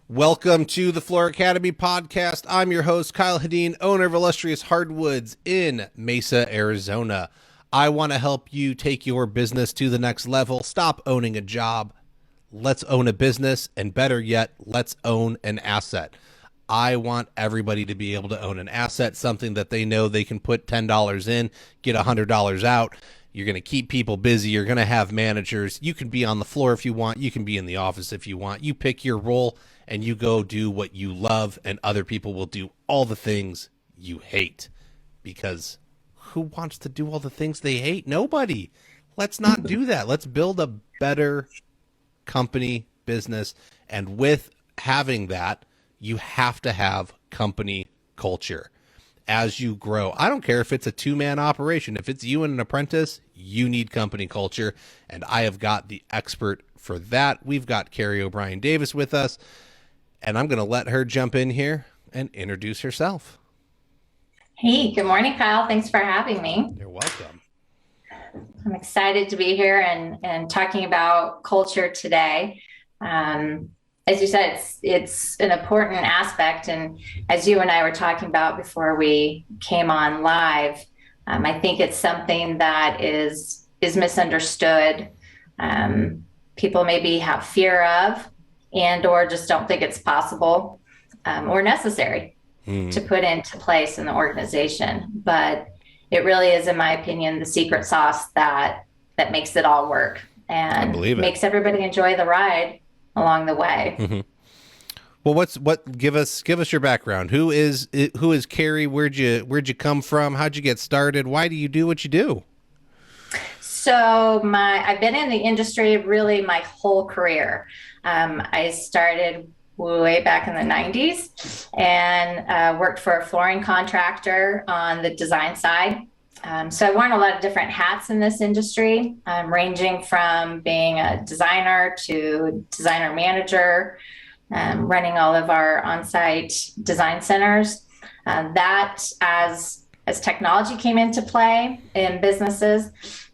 Welcome to the Floor Academy podcast. I'm your host, Kyle Hedin, owner of Illustrious Hardwoods in Mesa, Arizona. I want to help you take your business to the next level. Stop owning a job. Let's own a business, and better yet, let's own an asset. I want everybody to be able to own an asset, something that they know they can put $10 in, get $100 out. You're going to keep people busy. You're going to have managers. You can be on the floor if you want. You can be in the office if you want. You pick your role and you go do what you love, and other people will do all the things you hate. Because who wants to do all the things they hate? Nobody. Let's not do that. Let's build a better company, business, and with having that, you have to have company culture as you grow. I don't care if it's a two-man operation. If it's you and an apprentice, you need company culture, and I have got the expert for that. We've got Kerry O'Brien Davis with us, and I'm going to let her jump in here and introduce herself. Hey, good morning, Kyle. Thanks for having me. You're welcome. I'm excited to be here and talking about culture today. As you said, it's an important aspect. And as you and I were talking about before we came on live, I think it's something that is misunderstood. People maybe have fear of and or just don't think it's possible or necessary to put into place in the organization. But it really is, in my opinion, the secret sauce that makes it all work and makes everybody enjoy the ride along the way. Mm-hmm. Well, give us your background. Who is Kerry? Where'd you come from? How'd you get started? Why do you do what you do? So I've been in the industry really my whole career. I started way back in the 90s and worked for a flooring contractor on the design side. So I worn a lot of different hats in this industry, ranging from being a designer to designer manager, running all of our on-site design centers. That as technology came into play in businesses,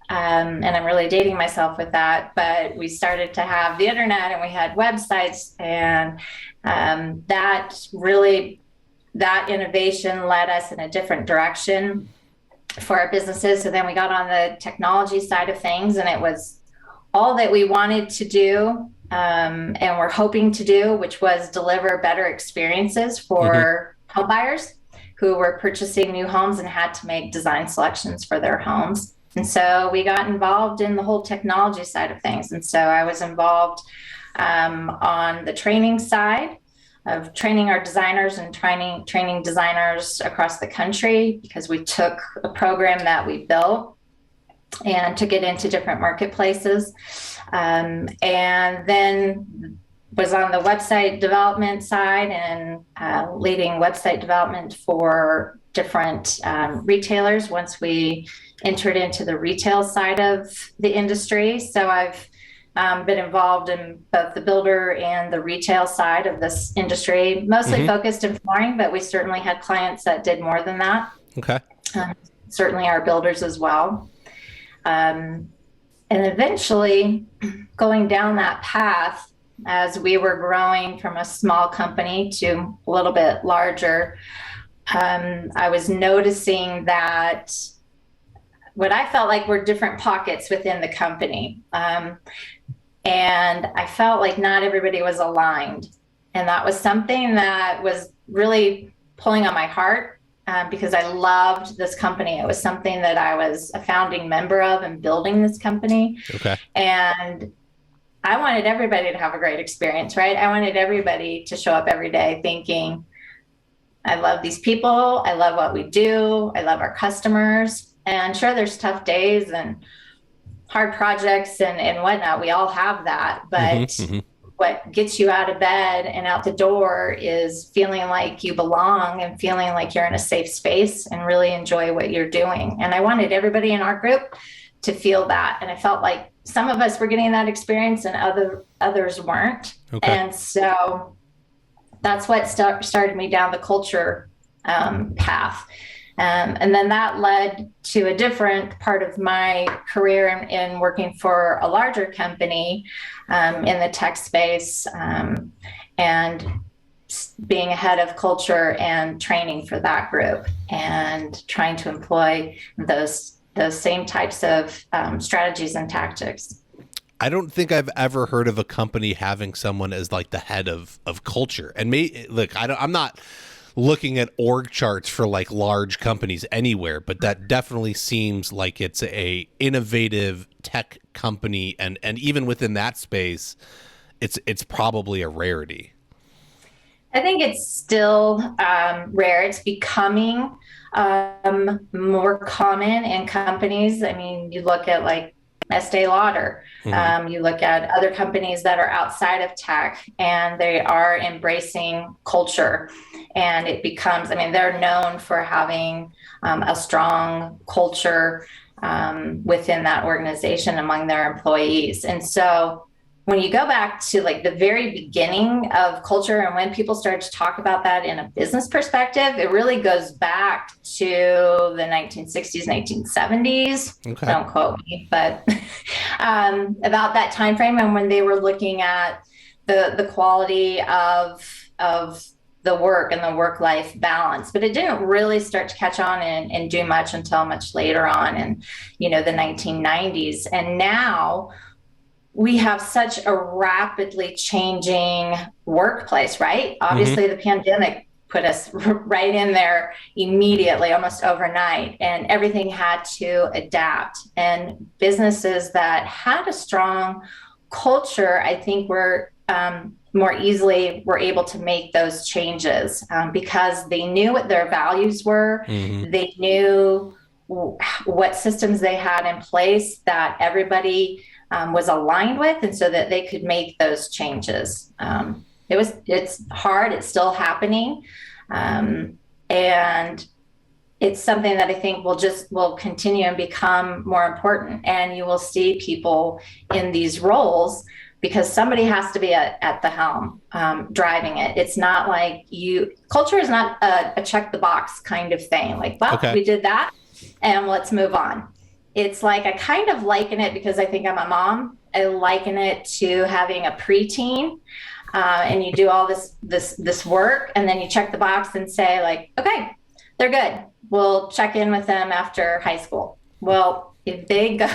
and I'm really dating myself with that, but we started to have the internet and we had websites, and that innovation led us in a different direction for our businesses. So then we got on the technology side of things, and it was all that we wanted to do and we're hoping to do, which was deliver better experiences for home buyers who were purchasing new homes and had to make design selections for their homes. And so we got involved in the whole technology side of things. And so I was involved on the training side of training our designers and training designers across the country, because we took a program that we built and took it into different marketplaces. And then was on the website development side and leading website development for different retailers once we entered into the retail side of the industry. So I've been involved in both the builder and the retail side of this industry, mostly focused in flooring, but we certainly had clients that did more than that. Okay. Certainly our builders as well. And eventually going down that path, as we were growing from a small company to a little bit larger, I was noticing that what I felt like were different pockets within the company. And I felt like not everybody was aligned. And that was something that was really pulling on my heart because I loved this company. It was something that I was a founding member of and building this company. Okay. And I wanted everybody to have a great experience, right? I wanted everybody to show up every day thinking, I love these people. I love what we do. I love our customers. And sure, there's tough days and hard projects and whatnot. We all have that. But what gets you out of bed and out the door is feeling like you belong and feeling like you're in a safe space and really enjoy what you're doing. And I wanted everybody in our group to feel that. And I felt like some of us were getting that experience and others weren't. Okay. And so that's what started me down the culture path. And then that led to a different part of my career in working for a larger company in the tech space. and being a head of culture and training for that group and trying to employ those same types of strategies and tactics. I don't think I've ever heard of a company having someone as like the head of culture. And look, I'm not looking at org charts for like large companies anywhere, but that definitely seems like it's a innovative tech company, and even within that space, it's probably a rarity. I think it's still rare. It's becoming more common in companies. I mean, you look at like Estee Lauder, you look at other companies that are outside of tech, and they are embracing culture. And it becomes, I mean, they're known for having a strong culture within that organization among their employees. And so when you go back to like the very beginning of culture and when people started to talk about that in a business perspective, it really goes back to the 1960s, 1970s. Okay. Don't quote me, but about that time frame, and when they were looking at the quality of the work and the work-life balance. But it didn't really start to catch on and do much until much later on in, the 1990s. And now we have such a rapidly changing workplace, right? Obviously, the pandemic put us right in there immediately, almost overnight, and everything had to adapt. And businesses that had a strong culture, I think, were more easily were able to make those changes because they knew what their values were. They knew what systems they had in place that everybody was aligned with, and so that they could make those changes. It's hard. It's still happening. And it's something that I think will continue and become more important. And you will see people in these roles because somebody has to be at the helm driving it. It's not like culture is not a check the box kind of thing. Like, well, we did that and let's move on. It's like, I kind of liken it, because I think I'm a mom, I liken it to having a preteen, and you do all this work, and then you check the box and say like, okay, they're good. We'll check in with them after high school. Well, if they go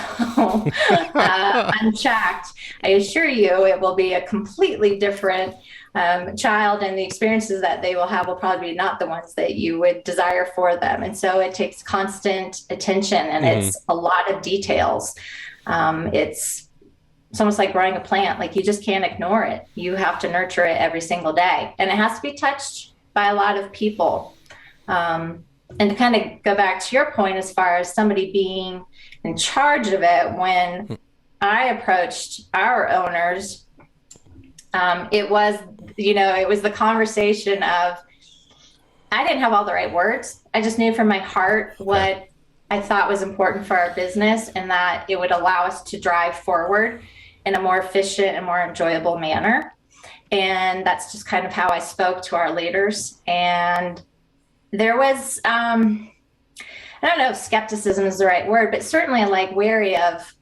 unchecked, I assure you it will be a completely different child, and the experiences that they will have will probably be not the ones that you would desire for them. And so it takes constant attention, and it's a lot of details. It's almost like growing a plant. Like, you just can't ignore it. You have to nurture it every single day, and it has to be touched by a lot of people. And to kind of go back to your point, as far as somebody being in charge of it, when I approached our owners, it was the conversation of, I didn't have all the right words. I just knew from my heart what I thought was important for our business, and that it would allow us to drive forward in a more efficient and more enjoyable manner. And that's just kind of how I spoke to our leaders. And there was, I don't know if skepticism is the right word, but certainly like wary of,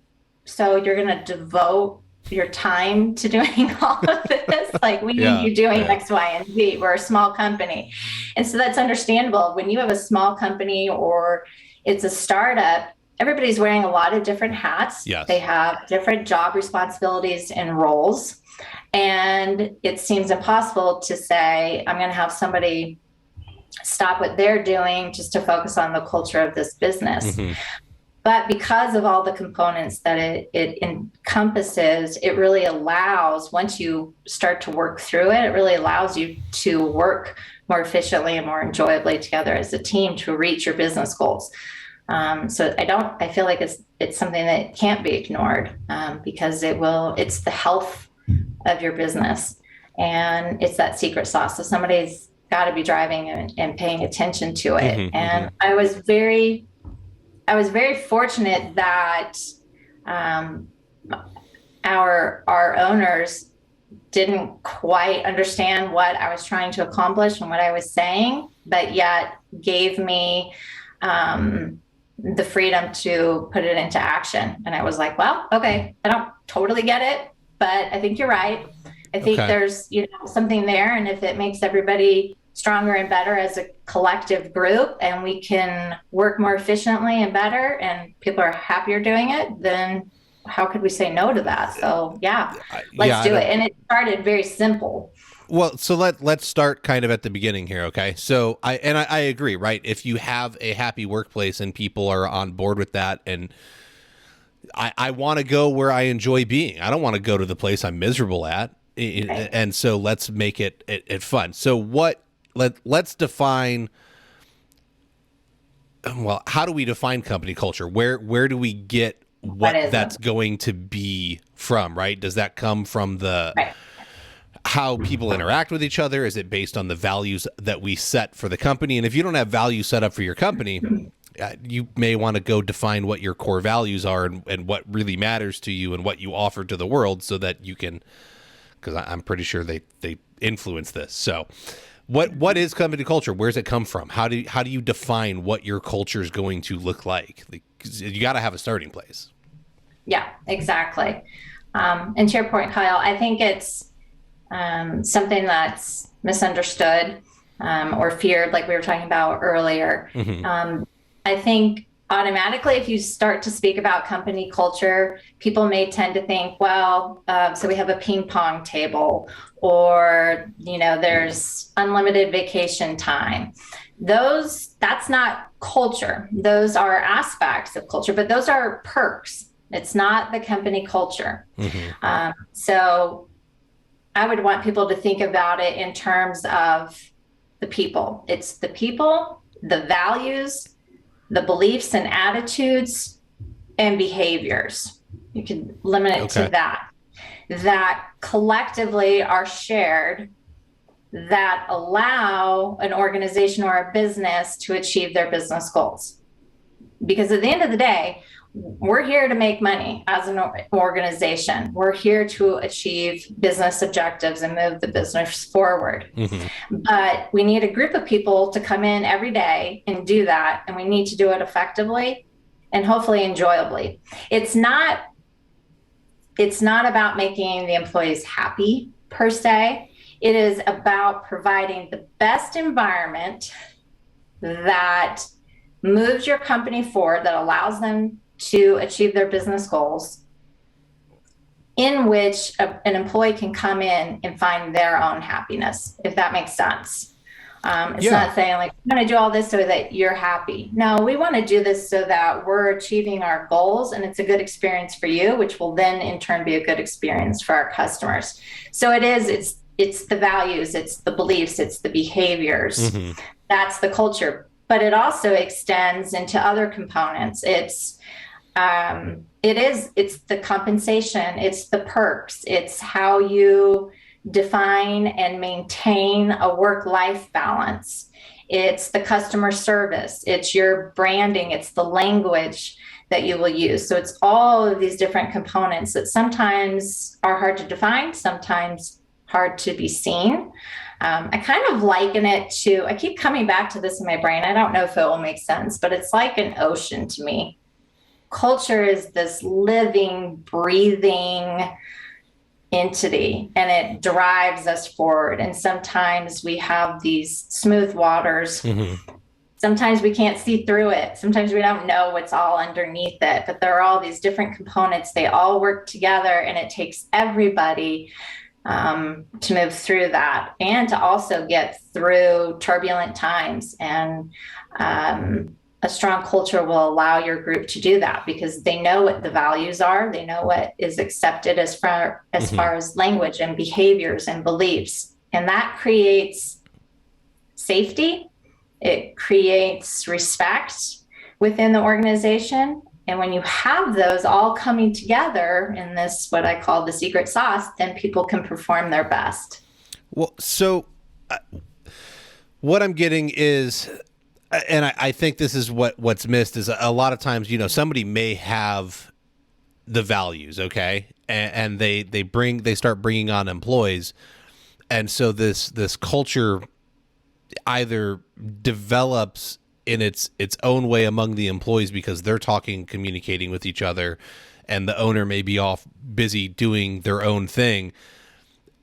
so you're going to devote your time to doing all of this? Like, we need you doing X, Y, and Z. We're a small company. And so that's understandable. When you have a small company or it's a startup, everybody's wearing a lot of different hats. Yes. They have different job responsibilities and roles. And it seems impossible to say, I'm going to have somebody stop what they're doing just to focus on the culture of this business. But because of all the components that it encompasses, it really allows, once you start to work through it, it really allows you to work more efficiently and more enjoyably together as a team to reach your business goals. So I feel like it's something that can't be ignored, because it's the health of your business, and it's that secret sauce. So somebody's got to be driving and paying attention to it. And I was very fortunate that our owners didn't quite understand what I was trying to accomplish and what I was saying, but yet gave me the freedom to put it into action. And I was like, well, okay, I don't totally get it, but I think you're right. I think there's, something there. And if it makes everybody stronger and better as a collective group, and we can work more efficiently and better, and people are happier doing it, then how could we say no to that? So let's do it. And it started very simple. Well, so let's start kind of at the beginning here, okay? So I agree, right? If you have a happy workplace and people are on board with that, and I want to go where I enjoy being. I don't want to go to the place I'm miserable at. Right. And so let's make it fun. So let's define, well, how do we define company culture? Where do we get what that's going to be from, right? Does that come from how people interact with each other? Is it based on the values that we set for the company? And if you don't have values set up for your company, you may want to go define what your core values are and what really matters to you and what you offer to the world, so that you can, because I'm pretty sure they influence this. So what is company culture? Where's it come from? How do you define what your culture is going to look like? You got to have a starting place. Yeah, exactly. And to your point, Kyle, I think it's something that's misunderstood or feared, like we were talking about earlier. Mm-hmm. I think automatically, if you start to speak about company culture, people may tend to think, well, so we have a ping pong table, or, there's unlimited vacation time. That's not culture. Those are aspects of culture, but those are perks. It's not the company culture. Mm-hmm. So I would want people to think about it in terms of the people. It's the people, the values, the beliefs and attitudes and behaviors. You can limit it to that collectively are shared, that allow an organization or a business to achieve their business goals. Because at the end of the day, we're here to make money as an organization. We're here to achieve business objectives and move the business forward. Mm-hmm. But we need a group of people to come in every day and do that. And we need to do it effectively and hopefully enjoyably. It's not about making the employees happy per se. It is about providing the best environment that moves your company forward, that allows them to achieve their business goals, in which an employee can come in and find their own happiness, if that makes sense. It's not saying like, I'm going to do all this so that you're happy. No, we want to do this so that we're achieving our goals, and it's a good experience for you, which will then in turn be a good experience for our customers. So it's the values, it's the beliefs, it's the behaviors. Mm-hmm. That's the culture. But it also extends into other components. It's the compensation, it's the perks, it's how you define and maintain a work-life balance. It's the customer service, it's your branding, it's the language that you will use. So it's all of these different components that sometimes are hard to define, sometimes hard to be seen. I kind of liken it to, I keep coming back to this in my brain. I don't know if it will make sense, but it's like an ocean to me. Culture is this living, breathing entity, and it drives us forward. And sometimes we have these smooth waters. Mm-hmm. Sometimes we can't see through it. Sometimes we don't know what's all underneath it, but there are all these different components. They all work together, and it takes everybody to move through that, and to also get through turbulent times. And a strong culture will allow your group to do that, because they know what the values are. They know what is accepted as far as language and behaviors and beliefs. And that creates safety. It creates respect within the organization. And when you have those all coming together in this, what I call the secret sauce, then people can perform their best. Well, so what I'm getting is, and I think this is what's missed, is a lot of times, somebody may have the values, okay, and they start bringing on employees, and so this culture either develops in its own way among the employees because they're talking, communicating with each other, and the owner may be off busy doing their own thing.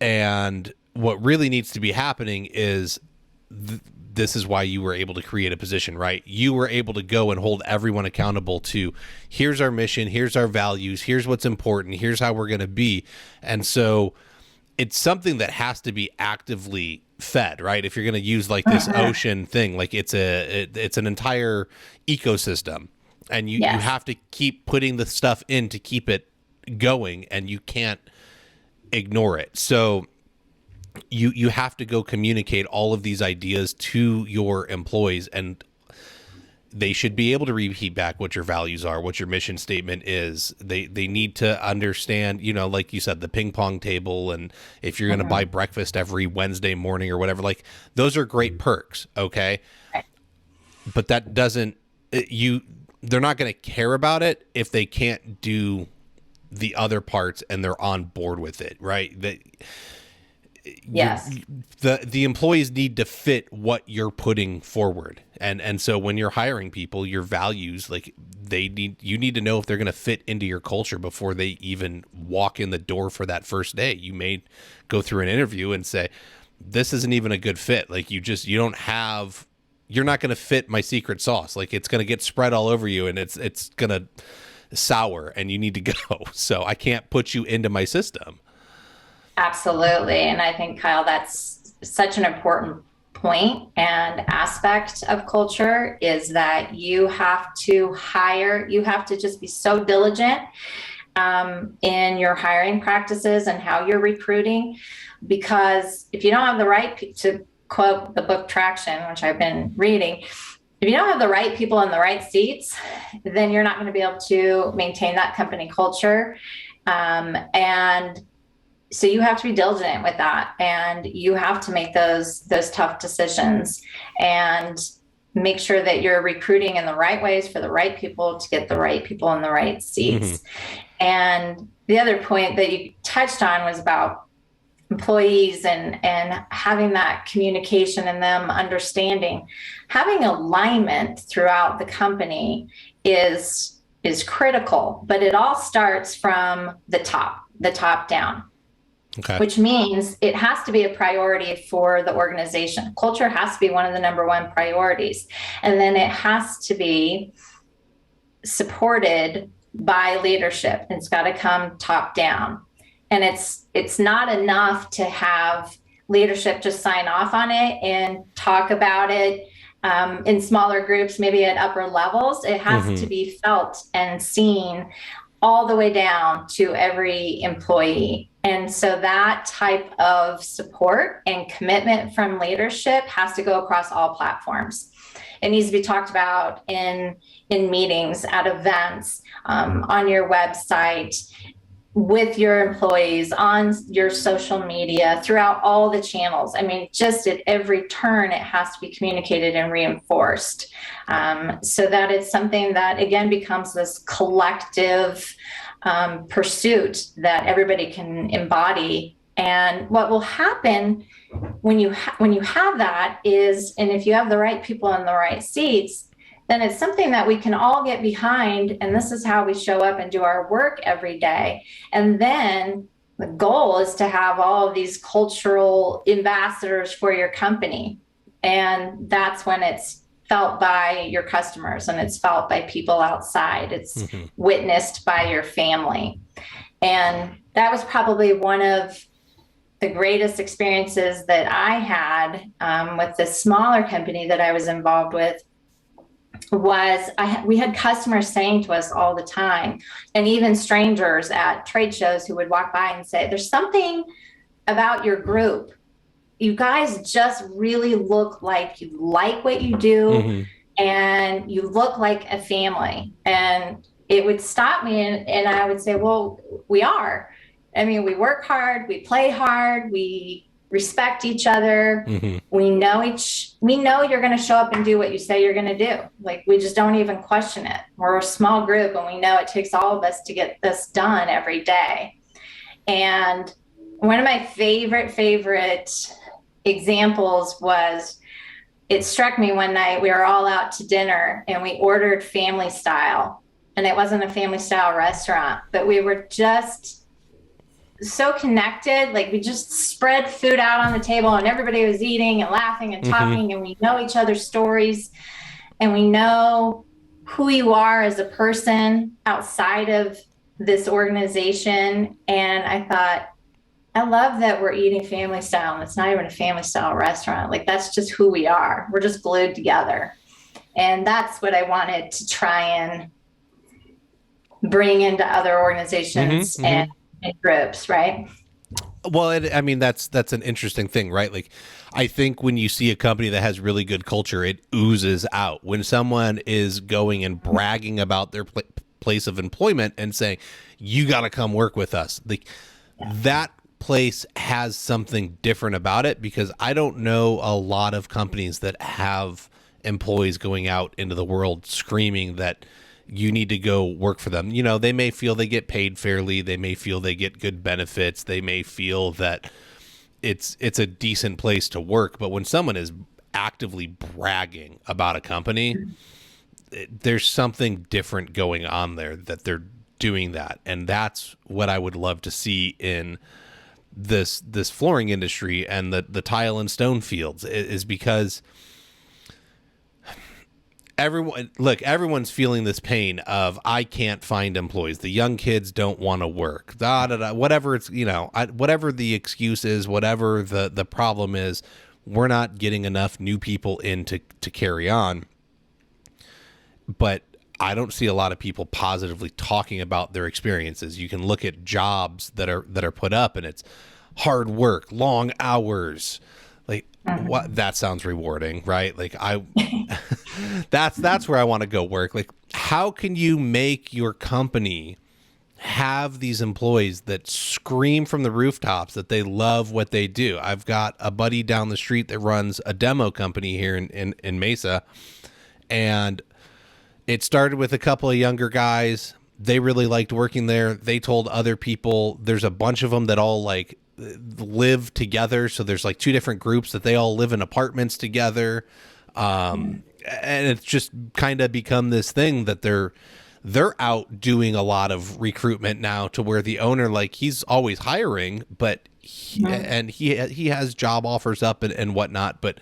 And what really needs to be happening is this is why you were able to create a position, right? You were able to go and hold everyone accountable to, here's our mission, here's our values, here's what's important, here's how we're going to be. And so it's something that has to be actively fed, right? If you're going to use like this ocean thing, like it's an entire ecosystem, and you have to keep putting the stuff in to keep it going, and you can't ignore it. So you have to go communicate all of these ideas to your employees, and they should be able to repeat back what your values are, what your mission statement is. They need to understand, you know, like you said, the ping pong table, and if you're going to buy breakfast every Wednesday morning or whatever, like those are great perks. Okay. But that doesn't, they're not going to care about it if they can't do the other parts and they're on board with it. Right. Yes. The employees need to fit what you're putting forward. And so when you're hiring people, your values, like you need to know if they're going to fit into your culture before they even walk in the door for that first day. You may go through an interview and say, this isn't even a good fit. Like you're not going to fit my secret sauce. Like it's going to get spread all over you, and it's going to sour, and you need to go. So I can't put you into my system. Absolutely. And I think, Kyle, that's such an important point and aspect of culture, is that you have to just be so diligent in your hiring practices and how you're recruiting, because if you don't have the right, to quote the book Traction, which I've been reading, if you don't have the right people in the right seats, then you're not going to be able to maintain that company culture. And so you have to be diligent with that, and you have to make those tough decisions and make sure that you're recruiting in the right ways for the right people to get the right people in the right seats. And the other point that you touched on was about employees and having that communication and them understanding. Having alignment throughout the company is critical, but it all starts from the top down. Okay. Which means it has to be a priority for the organization. Culture has to be one of the number one priorities. And then it has to be supported by leadership. It's got to come top down. And it's not enough to have leadership just sign off on it and talk about it in smaller groups, maybe at upper levels. It has to be felt and seen all the way down to every employee. And so that type of support and commitment from leadership has to go across all platforms. It needs to be talked about in meetings, at events, on your website, with your employees, on your social media, throughout all the channels. I mean, just at every turn, it has to be communicated and reinforced, so that it's something that, again, becomes this collective pursuit that everybody can embody. And what will happen when you have that is, and if you have the right people in the right seats, then it's something that we can all get behind. And this is how we show up and do our work every day. And then the goal is to have all of these cultural ambassadors for your company. And that's when it's felt by your customers, and it's felt by people outside. It's witnessed by your family. And that was probably one of the greatest experiences that I had with this smaller company that I was involved with. We had customers saying to us all the time, and even strangers at trade shows who would walk by and say, there's something about your group. You guys just really look like you like what you do, and you look like a family. And it would stop me, and I would say, well, we are. I mean, we work hard, we play hard, we respect each other. We know you're going to show up and do what you say you're going to do. Like, we just don't even question it. We're a small group, and we know it takes all of us to get this done every day. And one of my favorite examples was, it struck me one night, we were all out to dinner and we ordered family style, and it wasn't a family style restaurant, but we were just so connected. Like we just spread food out on the table and everybody was eating and laughing and talking, and we know each other's stories and we know who you are as a person outside of this organization. And I thought, I love that we're eating family style and it's not even a family style restaurant. Like that's just who we are. We're just glued together. And that's what I wanted to try and bring into other organizations and groups, right? Well, I mean, that's an interesting thing, right? Like, I think when you see a company that has really good culture, it oozes out. When someone is going and bragging about their place of employment and saying, you got to come work with us, like that place has something different about it, because I don't know a lot of companies that have employees going out into the world screaming that you need to go work for them. You know, they may feel they get paid fairly. They may feel they get good benefits. They may feel that it's a decent place to work. But when someone is actively bragging about a company, there's something different going on there, that they're doing that. And that's what I would love to see in this flooring industry and the tile and stone fields, is because everyone's feeling this pain of, I can't find employees. The young kids don't want to work. Whatever it's, whatever the excuse is, whatever the problem is, we're not getting enough new people in to carry on. But I don't see a lot of people positively talking about their experiences. You can look at jobs that are put up, and it's hard work, long hours. Like, what? That sounds rewarding, right? Like that's where I want to go work. Like, how can you make your company have these employees that scream from the rooftops that they love what they do? I've got a buddy down the street that runs a demo company here in Mesa, and it started with a couple of younger guys. They really liked working there. They told other people. There's a bunch of them that all like live together. So there's like two different groups that they all live in apartments together. And it's just kind of become this thing that they're out doing a lot of recruitment now, to where the owner, like, he's always hiring, but he has job offers up and whatnot. But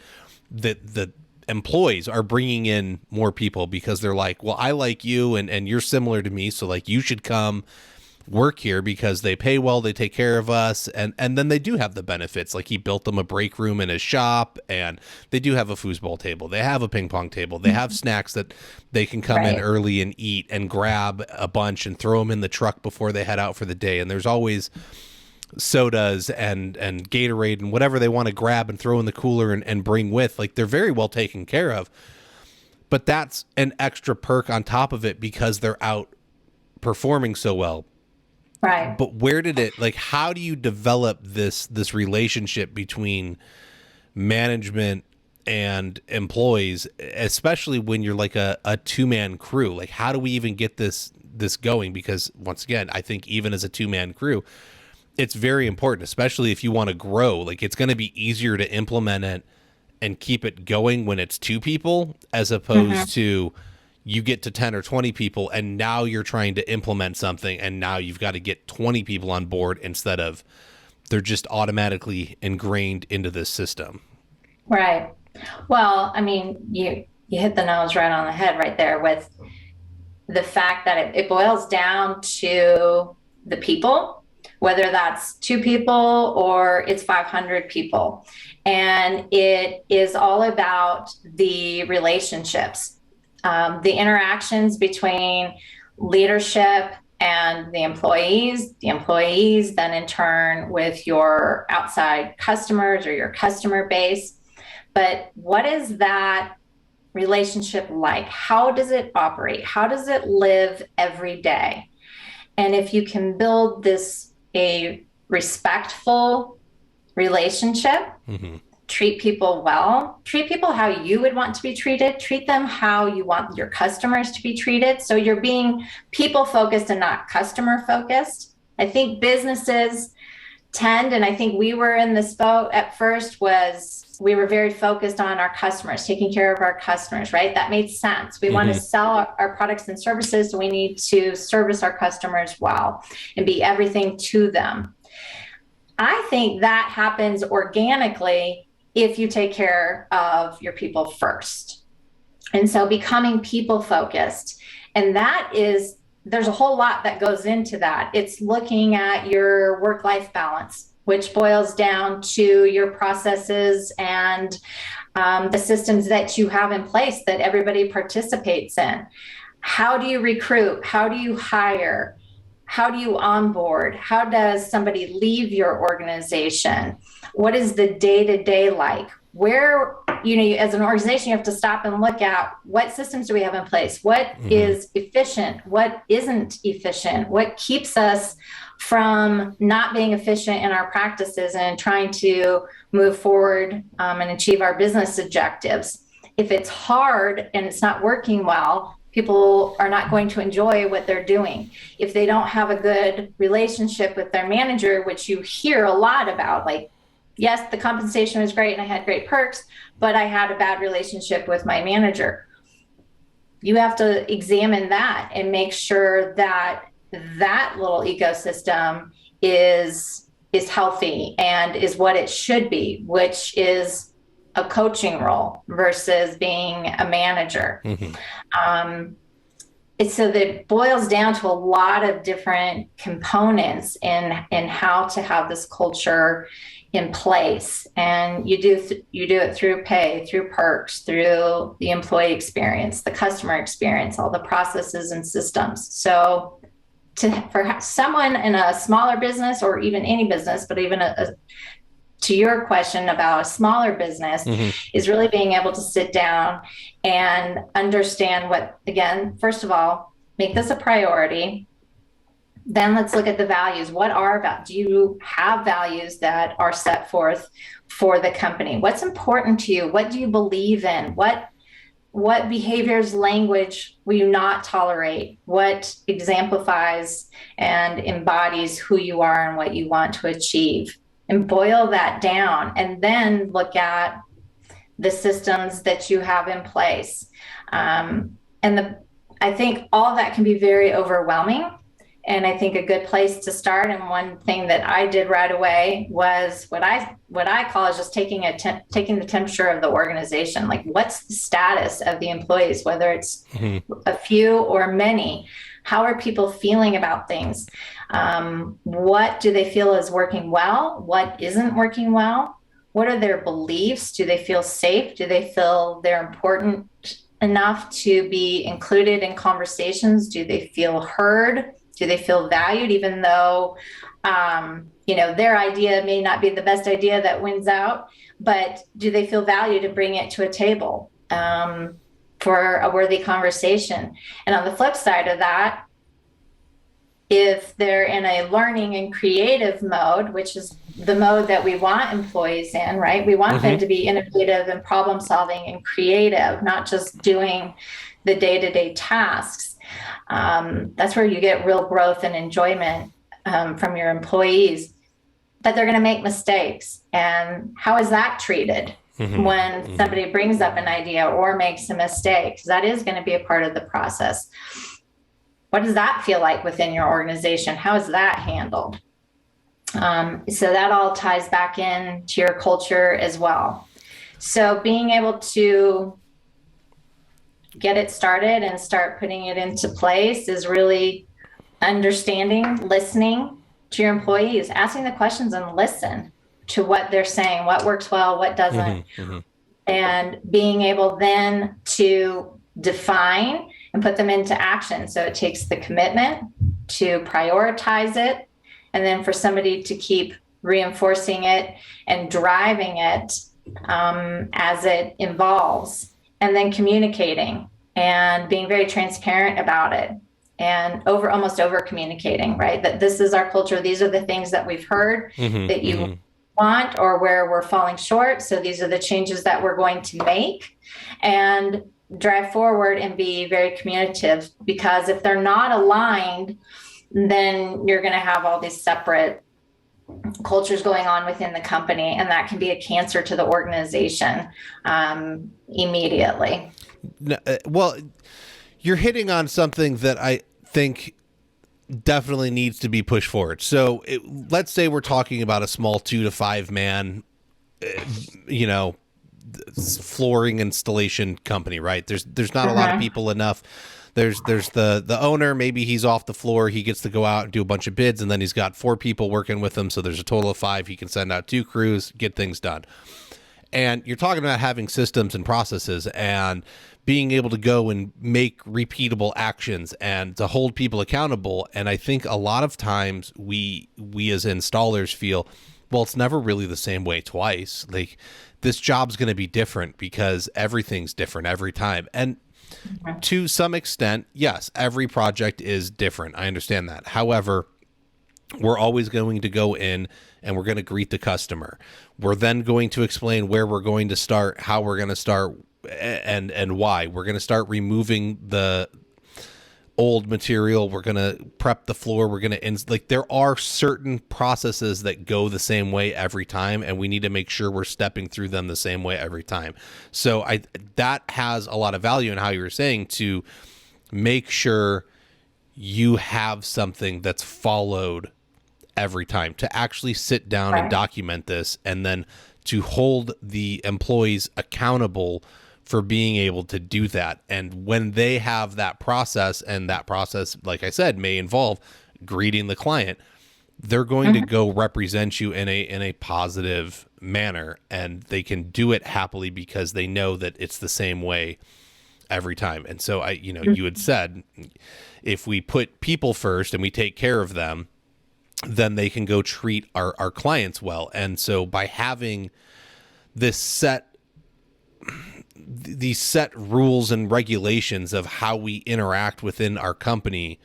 the employees are bringing in more people because they're like, well, I like you and you're similar to me. So like, you should come work here because they pay well, they take care of us, and then they do have the benefits. Like, he built them a break room in his shop, and they do have a foosball table, they have a ping pong table, they have snacks that they can come in early and eat and grab a bunch and throw them in the truck before they head out for the day. And there's always sodas and Gatorade and whatever they want to grab and throw in the cooler and bring with. Like, they're very well taken care of. But that's an extra perk on top of it because they're out performing so well. Right. But where did it, like, how do you develop this relationship between management and employees, especially when you're like a two-man crew? Like, how do we even get this going? Because once again, I think even as a two-man crew, it's very important, especially if you want to grow. Like, it's going to be easier to implement it and keep it going when it's two people, as opposed to you get to 10 or 20 people and now you're trying to implement something and now you've got to get 20 people on board instead of they're just automatically ingrained into this system. Right. Well, I mean, you hit the nose right on the head right there with the fact that it boils down to the people, whether that's 2 people or it's 500 people. And it is all about the relationships. The interactions between leadership and the employees then in turn with your outside customers or your customer base. But what is that relationship like? How does it operate? How does it live every day? And if you can build a respectful relationship, treat people well, treat people how you would want to be treated, treat them how you want your customers to be treated. So you're being people focused and not customer focused. I think businesses tend, and I think we were in this boat at first, was we were very focused on our customers, taking care of our customers, right? That made sense. We want to sell our products and services, so we need to service our customers well and be everything to them. I think that happens organically if you take care of your people first. And so becoming people focused. And that is, there's a whole lot that goes into that. It's looking at your work-life balance, which boils down to your processes and the systems that you have in place that everybody participates in. How do you recruit? How do you hire? How do you onboard? How does somebody leave your organization? What is the day-to-day like? Where, as an organization, you have to stop and look at what systems do we have in place? What is efficient? What isn't efficient? What keeps us from not being efficient in our practices and trying to move forward and achieve our business objectives? If it's hard and it's not working well, people are not going to enjoy what they're doing. If they don't have a good relationship with their manager, which you hear a lot about, like, yes, the compensation was great and I had great perks, but I had a bad relationship with my manager. You have to examine that and make sure that that little ecosystem is healthy and is what it should be, which is a coaching role versus being a manager. So that it boils down to a lot of different components in how to have this culture in place. And you do it through pay, through perks, through the employee experience, the customer experience, all the processes and systems. So for someone in a smaller business, or even any business, but even to your question about a smaller business, is really being able to sit down and understand again, first of all, make this a priority. Then let's look at the values. Do you have values that are set forth for the company? What's important to you? What do you believe in? What behaviors, language will you not tolerate? What exemplifies and embodies who you are and what you want to achieve? And boil that down, and then look at the systems that you have in place. I think all of that can be very overwhelming. And I think a good place to start, and one thing that I did right away, was what I call is just taking the temperature of the organization. Like, what's the status of the employees, whether it's a few or many? How are people feeling about things? What do they feel is working well? What isn't working well? What are their beliefs? Do they feel safe? Do they feel they're important enough to be included in conversations? Do they feel heard? Do they feel valued, even though, their idea may not be the best idea that wins out, but do they feel valued to bring it to a table for a worthy conversation? And on the flip side of that, if they're in a learning and creative mode, which is the mode that we want employees in, right? We want them to be innovative and problem solving and creative, not just doing the day-to-day tasks. That's where you get real growth and enjoyment from your employees. But they're going to make mistakes. And how is that treated when somebody brings up an idea or makes a mistake? Because that is going to be a part of the process. What does that feel like within your organization? How is that handled? So that all ties back into your culture as well. So being able to get it started and start putting it into place is really understanding, listening to your employees, asking the questions and listen to what they're saying, what works well, what doesn't, and being able then to define and put them into action. So it takes the commitment to prioritize it, and then for somebody to keep reinforcing it and driving it as it evolves, and then communicating and being very transparent about it, and almost over communicating, right? That this is our culture. These are the things that we've heard that you want, or where we're falling short. So these are the changes that we're going to make, and drive forward and be very communicative, because if they're not aligned, then you're going to have all these separate cultures going on within the company, and that can be a cancer to the organization immediately. Well, you're hitting on something that I think definitely needs to be pushed forward. So let's say we're talking about a small 2 to 5 man, you know, flooring installation company, right? There's not a lot of people enough. There's the owner, maybe he's off the floor, he gets to go out and do a bunch of bids, and then he's got 4 people working with him, so there's a total of 5. He can send out 2 crews, get things done. And you're talking about having systems and processes and being able to go and make repeatable actions and to hold people accountable. And I think a lot of times we as installers feel, well, it's never really the same way twice. Like, this job's going to be different because everything's different every time. And to some extent, yes, every project is different. I understand that. However, we're always going to go in and we're going to greet the customer. We're then going to explain where we're going to start, how we're going to start, and why. We're going to start removing the old material. We're going to prep the floor. We're going to, like, there are certain processes that go the same way every time, and we need to make sure we're stepping through them the same way every time. So that has a lot of value in how you were saying, to make sure you have something that's followed every time, to actually sit down and document this, and then to hold the employees accountable for being able to do that. And when they have that process, and that process, like I said, may involve greeting the client, they're going to go represent you in a positive manner, and they can do it happily because they know that it's the same way every time. And so you had said, if we put people first and we take care of them, then they can go treat our clients well. And so by having these set rules and regulations of how we interact within our company,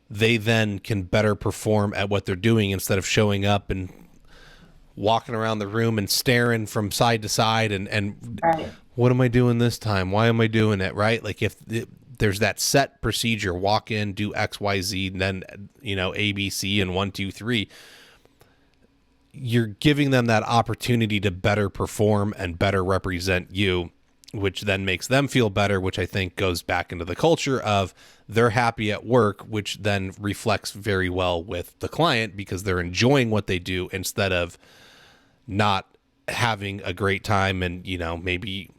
they then can better perform at what they're doing, instead of showing up and walking around the room and staring from side to side and what am I doing this time? Why am I doing it? Right? Like, if there's that set procedure, walk in, do X, Y, Z, and then, A, B, C, and 1, 2, 3. You're giving them that opportunity to better perform and better represent you, which then makes them feel better, which I think goes back into the culture of they're happy at work, which then reflects very well with the client because they're enjoying what they do instead of not having a great time. And, maybe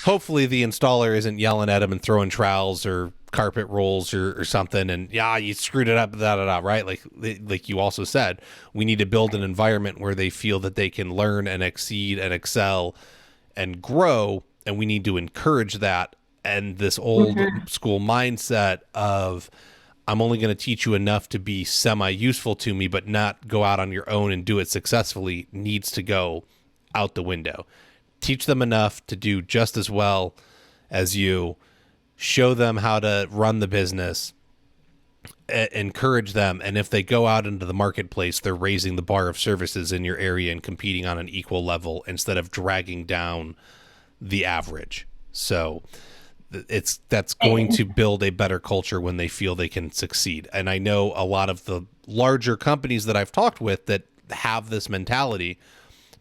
hopefully the installer isn't yelling at them and throwing trowels or carpet rolls or something, and you screwed it up, right? Like you also said, we need to build an environment where they feel that they can learn and exceed and excel and grow, and we need to encourage that. And this old school mindset of, I'm only going to teach you enough to be semi-useful to me, but not go out on your own and do it successfully, needs to go out the window. Teach them enough to do just as well as you. Show them how to run the business. Encourage them. And if they go out into the marketplace, they're raising the bar of services in your area and competing on an equal level instead of dragging down the average. So that's going to build a better culture when they feel they can succeed. And I know a lot of the larger companies that I've talked with that have this mentality,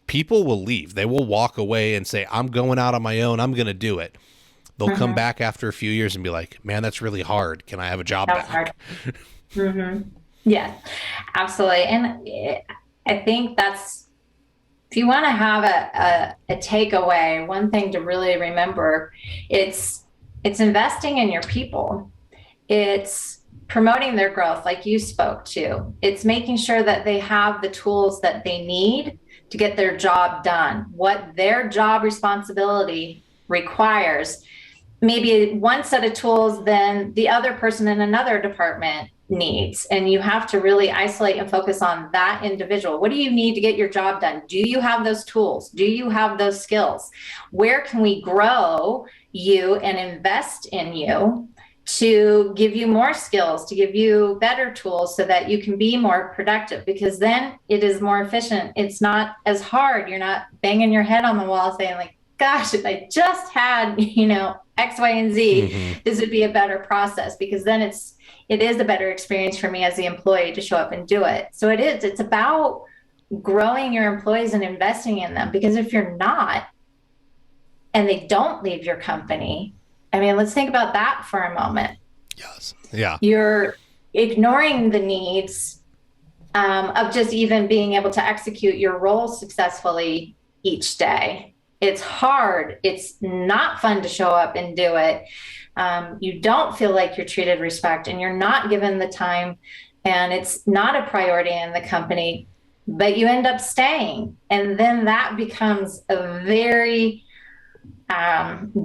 people will leave. They will walk away and say, I'm going out on my own. I'm going to do it. They'll come back after a few years and be like, man, that's really hard. Can I have a job back? Yeah, absolutely. And I think that's, if you want to have a takeaway, one thing to really remember, it's investing in your people. It's promoting their growth, like you spoke to. It's making sure that they have the tools that they need to get their job done, what their job responsibility requires. Maybe one set of tools than the other person in another department needs. And you have to really isolate and focus on that individual. What do you need to get your job done? Do you have those tools? Do you have those skills? Where can we grow you and invest in you to give you more skills, to give you better tools so that you can be more productive? Because then it is more efficient. It's not as hard. You're not banging your head on the wall saying, like, gosh, if I just had, X, Y, and Z, this would be a better process, because then it is a better experience for me as the employee to show up and do it. So it's about growing your employees and investing in them, because if you're not, and they don't leave your company, I mean, let's think about that for a moment. Yes. Yeah. You're ignoring the needs of just even being able to execute your role successfully each day. It's hard. It's not fun to show up and do it. You don't feel like you're treated respect, and you're not given the time, and it's not a priority in the company, but you end up staying. And then that becomes a very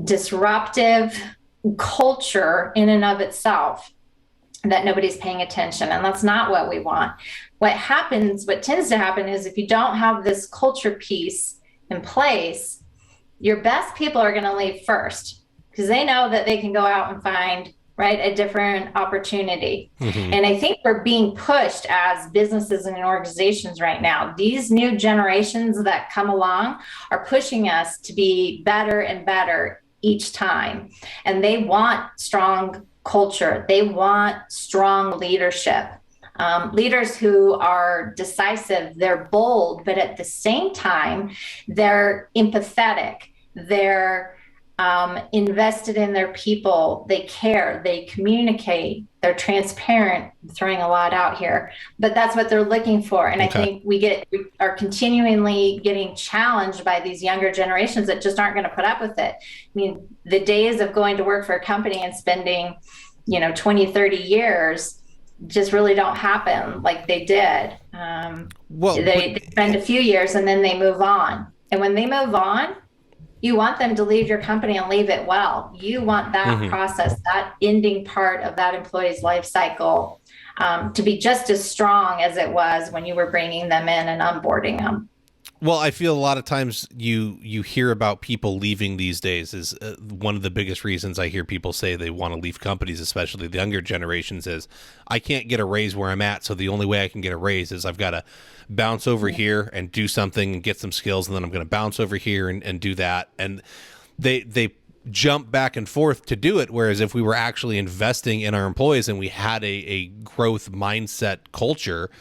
disruptive culture in and of itself, that nobody's paying attention. And that's not what we want. What tends to happen is, if you don't have this culture piece in place, your best people are going to leave first, because they know that they can go out and find, right, a different opportunity. Mm-hmm. And I think we're being pushed as businesses and organizations right now. These new generations that come along are pushing us to be better and better each time. And they want strong culture. They want strong leadership. Leaders who are decisive, they're bold, but at the same time, they're empathetic. They're invested in their people. They care. They communicate. They're transparent. I'm throwing a lot out here, but that's what they're looking for. And okay. I think we are continually getting challenged by these younger generations that just aren't going to put up with it. I mean, the days of going to work for a company and spending, 20, 30 years just really don't happen like they did. They spend a few years and then they move on. And when they move on, you want them to leave your company and leave it well. You want that process, that ending part of that employee's life cycle, to be just as strong as it was when you were bringing them in and onboarding them. Well, I feel a lot of times you hear about people leaving these days is one of the biggest reasons I hear people say they want to leave companies, especially the younger generations, is I can't get a raise where I'm at. So the only way I can get a raise is I've got to bounce over here and do something and get some skills. And then I'm going to bounce over here and do that. And they jump back and forth to do it. Whereas if we were actually investing in our employees and we had a growth mindset culture,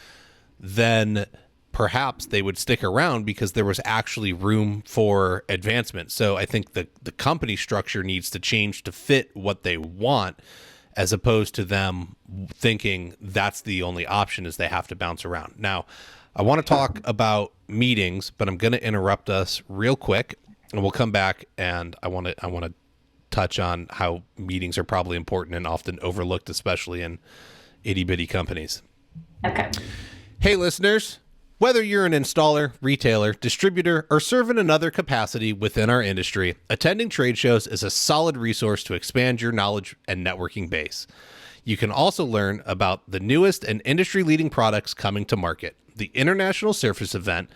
then perhaps they would stick around because there was actually room for advancement. So I think the company structure needs to change to fit what they want, as opposed to them thinking that's the only option is they have to bounce around. Now, I want to talk about meetings, but I'm going to interrupt us real quick, and we'll come back, and I want to touch on how meetings are probably important and often overlooked, especially in itty-bitty companies. Okay. Hey, listeners. Whether you're an installer, retailer, distributor, or serve in another capacity within our industry, attending trade shows is a solid resource to expand your knowledge and networking base. You can also learn about the newest and industry-leading products coming to market. The International Surface Event,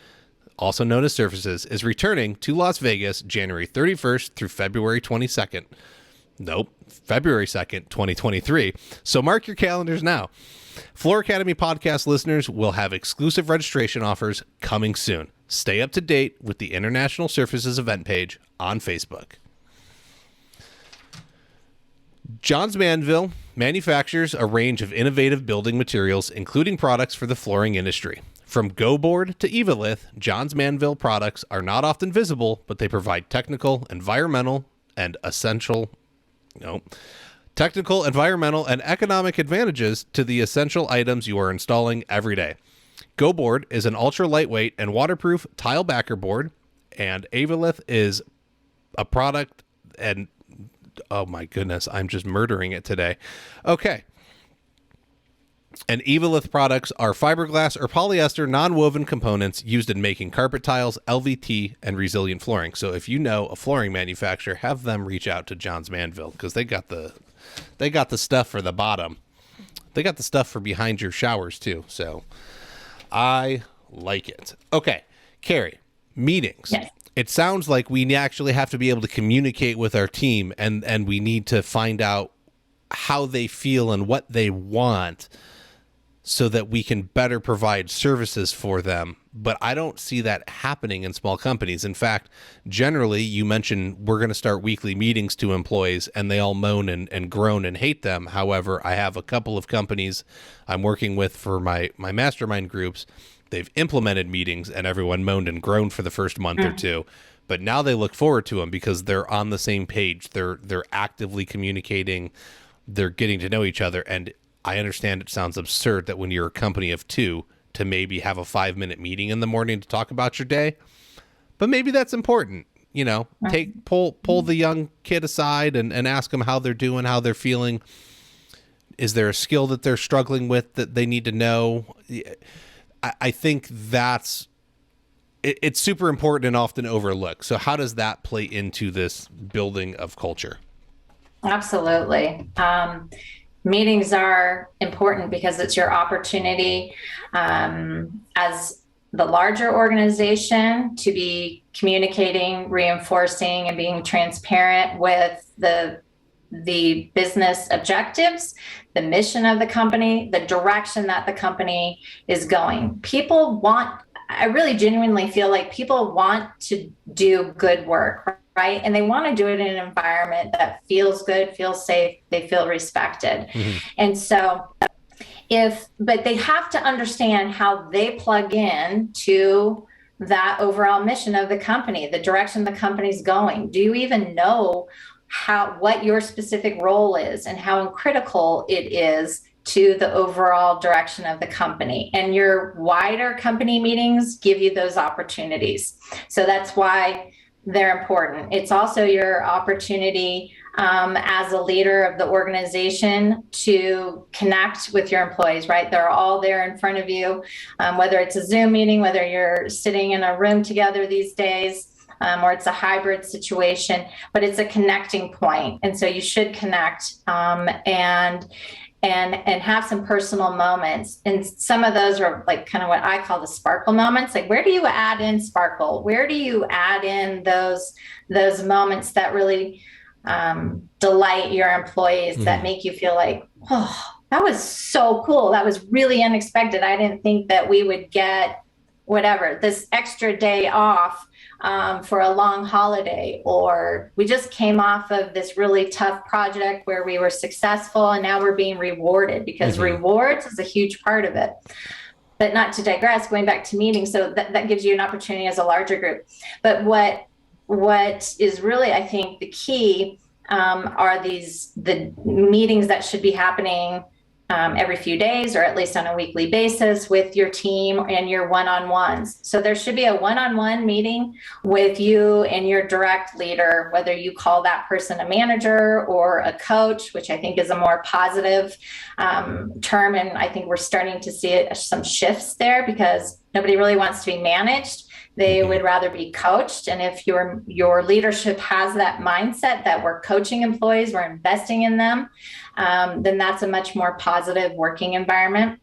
also known as Surfaces, is returning to Las Vegas January 31st through February 22nd. Nope, February 2nd, 2023. So mark your calendars now. Floor Academy podcast listeners will have exclusive registration offers coming soon. Stay up to date with the International Surfaces event page on Facebook. Johns Manville manufactures a range of innovative building materials, including products for the flooring industry. From GoBoard to Evalith, Johns Manville products are not often visible, but they provide technical, environmental, and economic advantages to the essential items you are installing every day. GoBoard is an ultra lightweight and waterproof tile backer board, and Avalith is a product, and oh my goodness, I'm just murdering it today. Okay. And Evalith products are fiberglass or polyester non-woven components used in making carpet tiles, LVT, and resilient flooring. So if you know a flooring manufacturer, have them reach out to Johns Manville, because they got the stuff for the bottom. They got the stuff for behind your showers too. So I like it. Okay, Kerry, meetings. Yes. It sounds like we actually have to be able to communicate with our team, and we need to find out how they feel and what they want, so that we can better provide services for them. But I don't see that happening in small companies. In fact, generally, you mentioned we're going to start weekly meetings to employees, and they all moan and groan and hate them. However, I have a couple of companies I'm working with for my mastermind groups. They've implemented meetings, and everyone moaned and groaned for the first month or two. But now they look forward to them because they're on the same page. They're actively communicating. They're getting to know each other. And I understand it sounds absurd that when you're a company of two to maybe have a 5-minute meeting in the morning to talk about your day, but maybe that's important. Pull the young kid aside and ask them how they're doing, how they're feeling. Is there a skill that they're struggling with that they need to know? I think it's super important and often overlooked. So how does that play into this building of culture? Absolutely. Meetings are important because it's your opportunity as the larger organization to be communicating, reinforcing, and being transparent with the business objectives, the mission of the company, the direction that the company is going. I really genuinely feel like people want to do good work, right? And they want to do it in an environment that feels good, feels safe, they feel respected. Mm-hmm. And so but they have to understand how they plug in to that overall mission of the company, the direction the company's going. Do you even know what your specific role is and how critical it is to the overall direction of the company? And your wider company meetings give you those opportunities. So that's why they're important. It's also your opportunity as a leader of the organization to connect with your employees, right? They're all there in front of you, whether it's a Zoom meeting, whether you're sitting in a room together these days, or it's a hybrid situation, but it's a connecting point. And so you should connect and have some personal moments. And some of those are like kind of what I call the sparkle moments. Like, where do you add in sparkle? Where do you add in those moments that really delight your employees, that make you feel like, oh, that was so cool. That was really unexpected. I didn't think that we would get this extra day off for a long holiday, or we just came off of this really tough project where we were successful and now we're being rewarded, because rewards is a huge part of it. But not to digress, going back to meetings, so that gives you an opportunity as a larger group. But what is really, I think, the key are the meetings that should be happening every few days, or at least on a weekly basis, with your team and your one-on-ones. So there should be a one-on-one meeting with you and your direct leader, whether you call that person a manager or a coach, which I think is a more positive term. And I think we're starting to see some shifts there, because nobody really wants to be managed. They would rather be coached. And if your leadership has that mindset that we're coaching employees, we're investing in them, then that's a much more positive working environment.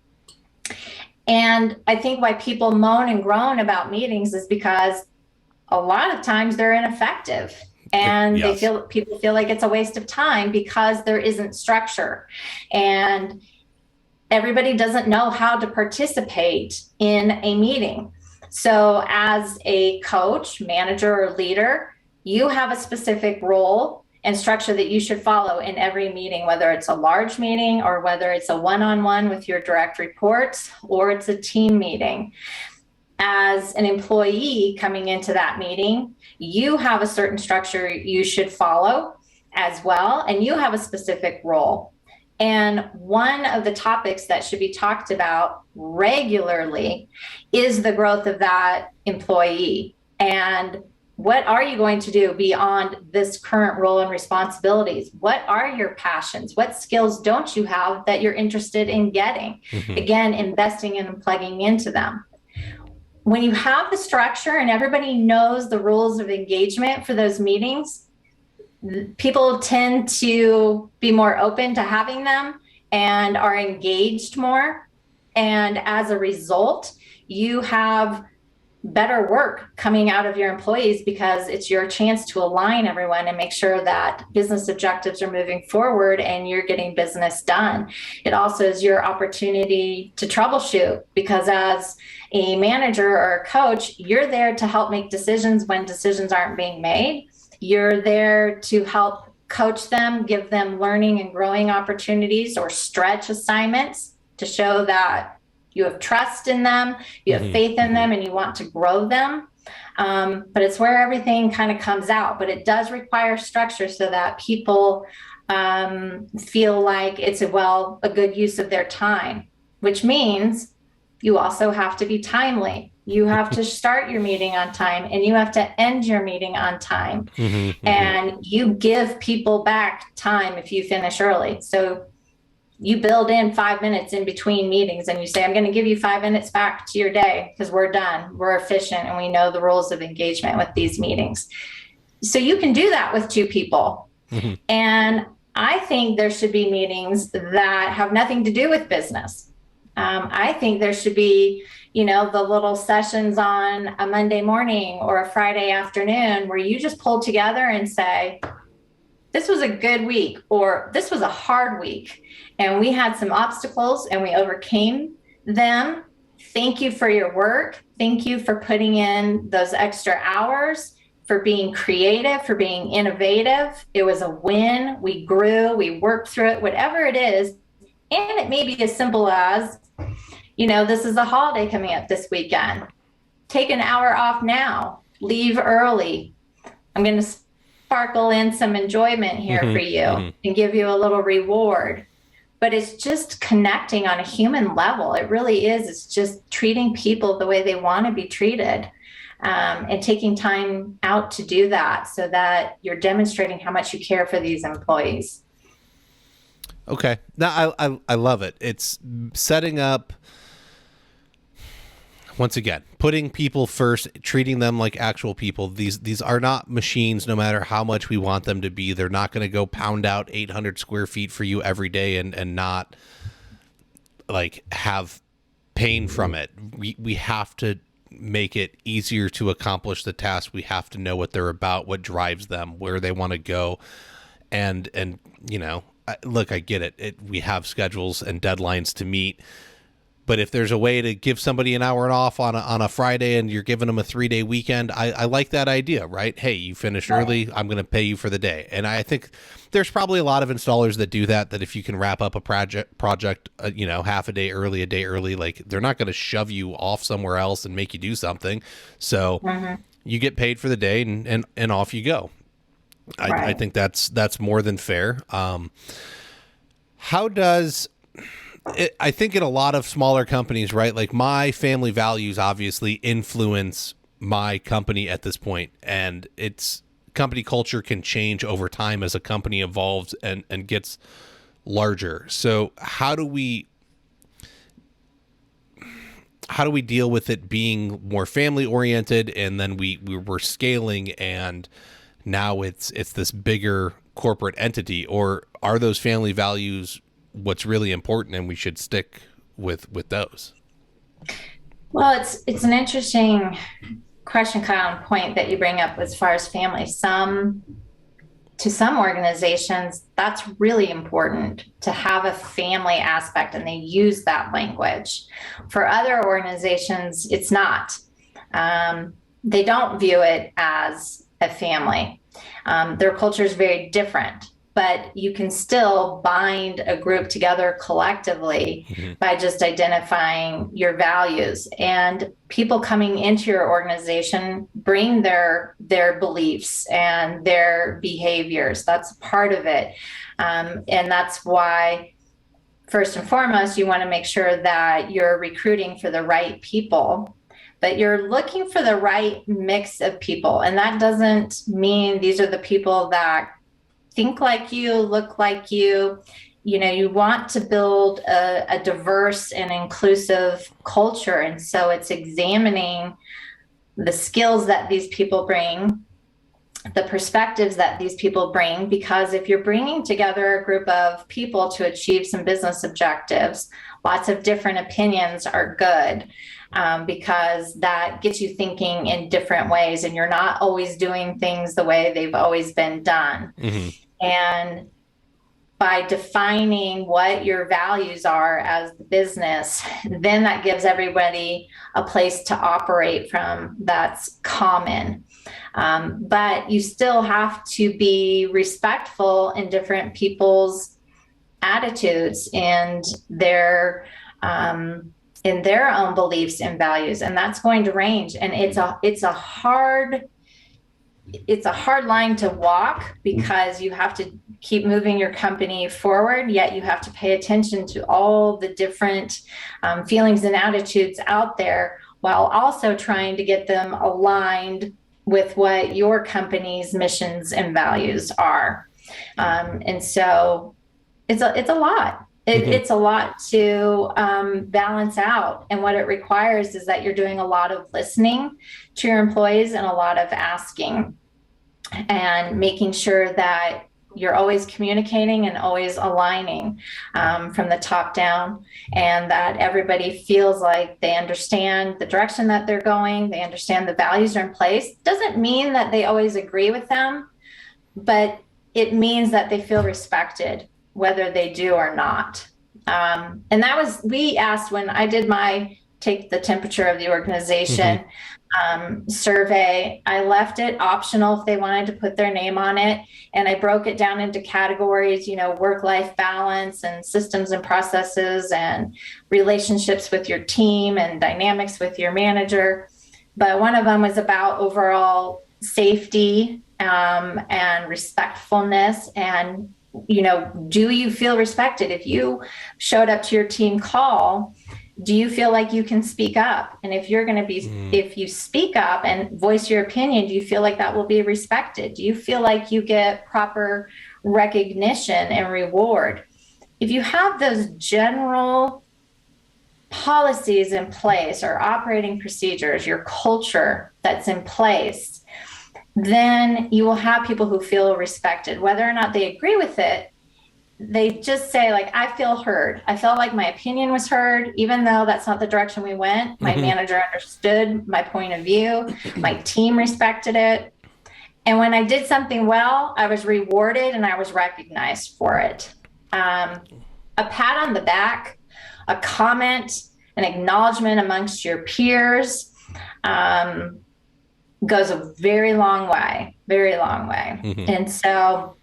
And I think why people moan and groan about meetings is because a lot of times they're ineffective. And yes, people feel like it's a waste of time because there isn't structure. And everybody doesn't know how to participate in a meeting. So as a coach, manager, or leader, you have a specific role and structure that you should follow in every meeting, whether it's a large meeting or whether it's a one-on-one with your direct reports or it's a team meeting. As an employee coming into that meeting, you have a certain structure you should follow as well, and you have a specific role. And one of the topics that should be talked about regularly is the growth of that employee. And what are you going to do beyond this current role and responsibilities? What are your passions? What skills don't you have that you're interested in getting? Again, investing in and plugging into them. When you have the structure and everybody knows the rules of engagement for those meetings, people tend to be more open to having them and are engaged more. And as a result, you have better work coming out of your employees, because it's your chance to align everyone and make sure that business objectives are moving forward and you're getting business done. It also is your opportunity to troubleshoot, because as a manager or a coach, you're there to help make decisions when decisions aren't being made. You're there to help coach them, give them learning and growing opportunities or stretch assignments to show that you have trust in them, you have faith in them, and you want to grow them. But it's where everything kind of comes out. But it does require structure so that people feel like it's a good use of their time, which means you also have to be timely. You have to start your meeting on time and you have to end your meeting on time. And you give people back time if you finish early. So you build in 5 minutes in between meetings and you say, I'm going to give you 5 minutes back to your day because we're done. We're efficient and we know the rules of engagement with these meetings. So you can do that with two people. And I think there should be meetings that have nothing to do with business. I think there should be, the little sessions on a Monday morning or a Friday afternoon where you just pull together and say, this was a good week, or this was a hard week, and we had some obstacles and we overcame them. Thank you for your work. Thank you for putting in those extra hours, for being creative, for being innovative. It was a win. We grew, we worked through it, whatever it is. And it may be as simple as, this is a holiday coming up this weekend. Take an hour off now, leave early. I'm going to sparkle in some enjoyment here for you and give you a little reward. But it's just connecting on a human level. It really is. It's just treating people the way they want to be treated, and taking time out to do that so that you're demonstrating how much you care for these employees. Okay. Now I love it. It's setting up, once again, putting people first, treating them like actual people. These are not machines, no matter how much we want them to be. They're not going to go pound out 800 square feet for you every day and not like have pain from it. We have to make it easier to accomplish the task. We have to know what they're about, what drives them, where they want to go. And look, I get it. We have schedules and deadlines to meet. But if there's a way to give somebody an hour off on a Friday and you're giving them a 3-day weekend, I like that idea, right? Hey, you finished early, I'm going to pay you for the day. And I think there's probably a lot of installers that do that if you can wrap up a project, half a day early, like they're not going to shove you off somewhere else and make you do something. So you get paid for the day and off you go. I think that's more than fair. How does... I think in a lot of smaller companies, right? Like my family values obviously influence my company at this point, and its company culture can change over time as a company evolves and gets larger. So how do we deal with it being more family oriented, and then we're scaling and now it's this bigger corporate entity? Or are those family values what's really important and we should stick with those? Well, it's an interesting question, Kyle, and point that you bring up as far as family. To some organizations, that's really important to have a family aspect, and they use that language. For other organizations, it's not. They don't view it as a family. Their culture is very different. But you can still bind a group together collectively by just identifying your values. And people coming into your organization bring their beliefs and their behaviors. That's part of it. And that's why, first and foremost, you want to make sure that you're recruiting for the right people. But you're looking for the right mix of people. And that doesn't mean these are the people that think like you, look like you. You want to build a diverse and inclusive culture. And so it's examining the skills that these people bring, the perspectives that these people bring, because if you're bringing together a group of people to achieve some business objectives, lots of different opinions are good. Because that gets you thinking in different ways, and you're not always doing things the way they've always been done. And by defining what your values are as the business, then that gives everybody a place to operate from that's common. But you still have to be respectful in different people's attitudes and their own beliefs and values, and that's going to range. And it's a hard it's a hard line to walk because you have to keep moving your company forward, yet you have to pay attention to all the different feelings and attitudes out there while also trying to get them aligned with what your company's missions and values are. And so it's a lot. It's a lot to balance out. And what it requires is that you're doing a lot of listening to your employees and a lot of asking and making sure that you're always communicating and always aligning from the top down, and that everybody feels like they understand the direction that they're going. They understand the values are in place. Doesn't mean that they always agree with them, but it means that they feel respected, whether they do or not. And that was, we asked when I did my take the temperature of the organization survey. I left it optional if they wanted to put their name on it. And I broke it down into categories, work-life balance and systems and processes and relationships with your team and dynamics with your manager. But one of them was about overall safety and respectfulness. And, do you feel respected? If you showed up to your team call, do you feel like you can speak up? And if you're going to be, if you speak up and voice your opinion, do you feel like that will be respected? Do you feel like you get proper recognition and reward? If you have those general policies in place or operating procedures, your culture that's in place, then you will have people who feel respected. Whether or not they agree with it, they just say, like, I feel heard. I felt like my opinion was heard, even though that's not the direction we went. My manager understood my point of view. My team respected it. And when I did something well, I was rewarded and I was recognized for it. A pat on the back, a comment, an acknowledgement amongst your peers goes a very long way, very long way. And so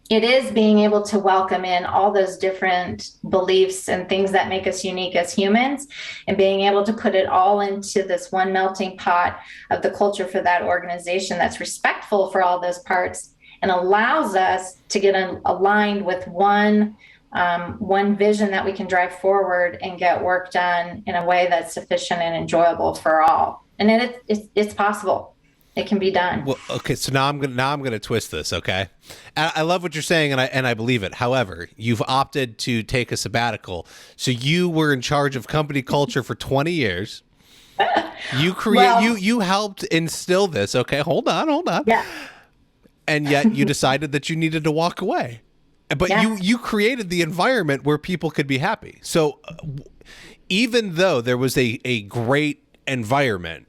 it is being able to welcome in all those different beliefs and things that make us unique as humans, and being able to put it all into this one melting pot of the culture for that organization that's respectful for all those parts and allows us to get aligned with one vision that we can drive forward and get work done in a way that's sufficient and enjoyable for all. And it's possible. It can be done. Well, okay. So now I'm gonna twist this. Okay, I love what you're saying, and I believe it. However, you've opted to take a sabbatical, so you were in charge of company culture for 20 years. You helped instill this. Okay, hold on. Yeah. And yet you decided that you needed to walk away, but you created the environment where people could be happy. So even though there was a great environment,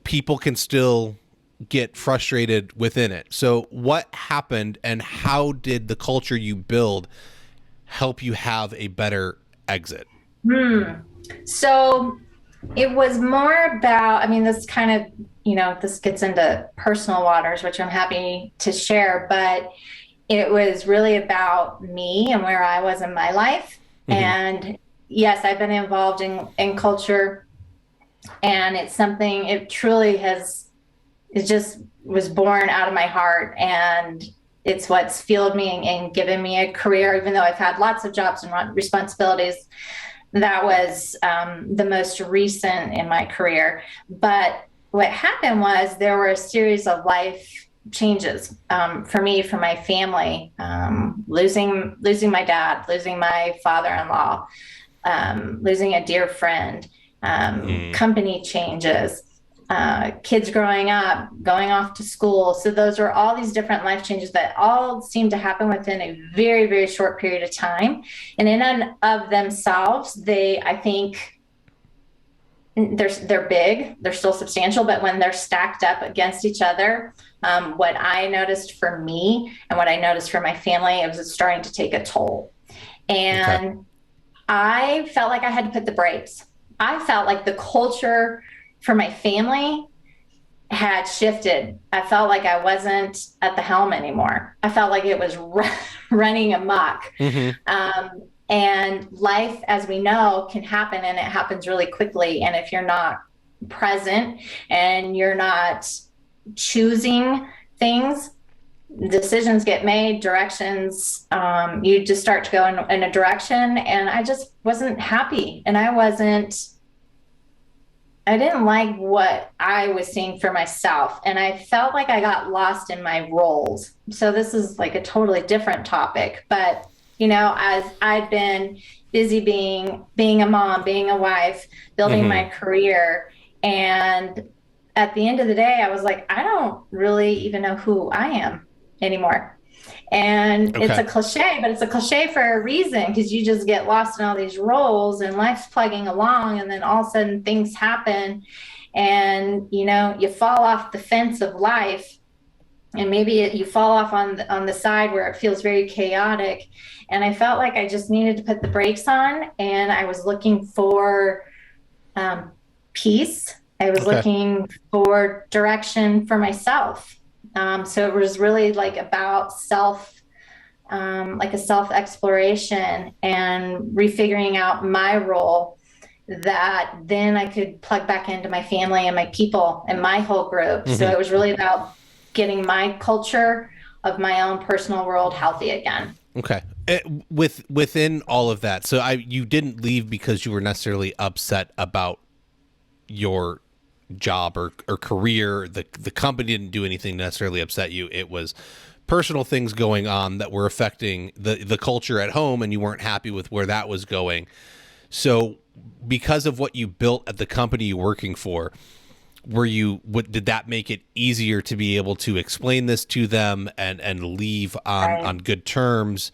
people can still get frustrated within it. So what happened, and how did the culture you build help you have a better exit? So it was more about, this kind of, this gets into personal waters, which I'm happy to share, but it was really about me and where I was in my life. And yes, I've been involved in culture, and it's something, it truly it just was born out of my heart, and it's what's fueled me and given me a career. Even though I've had lots of jobs and responsibilities, that was the most recent in my career. But what happened was there were a series of life changes for me, for my family, losing my dad, losing my father-in-law, losing a dear friend, company changes, kids growing up, going off to school. So those are all these different life changes that all seem to happen within a very, very short period of time. And in and of themselves, I think they're big, they're still substantial, but when they're stacked up against each other, what I noticed for me and what I noticed for my family, it was starting to take a toll. And I felt like I had to put the brakes. I felt like the culture for my family had shifted. I felt like I wasn't at the helm anymore. I felt like it was running amok. And life, as we know, can happen, and it happens really quickly. And if you're not present and you're not choosing things, decisions get made, directions, you just start to go in a direction. And I just wasn't happy. And I didn't like what I was seeing for myself. And I felt like I got lost in my roles. So this is like a totally different topic. But, as I'd been busy being a mom, being a wife, building my career. And at the end of the day, I was like, I don't really even know who I am anymore. And it's a cliche, but it's a cliche for a reason, because you just get lost in all these roles and life's plugging along. And then all of a sudden things happen and, you fall off the fence of life, and maybe you fall off on the side where it feels very chaotic. And I felt like I just needed to put the brakes on, and I was looking for peace. I was looking for direction for myself. So it was really like about like a self exploration and refiguring out my role, that then I could plug back into my family and my people and my whole group. So it was really about getting my culture of my own personal world healthy again. Okay. Within all of that, so you didn't leave because you were necessarily upset about your job or career. The company didn't do anything to necessarily upset you. It was personal things going on that were affecting the culture at home, and you weren't happy with where that was going. So because of what you built at the company you're working for, did that make it easier to be able to explain this to them and leave on good terms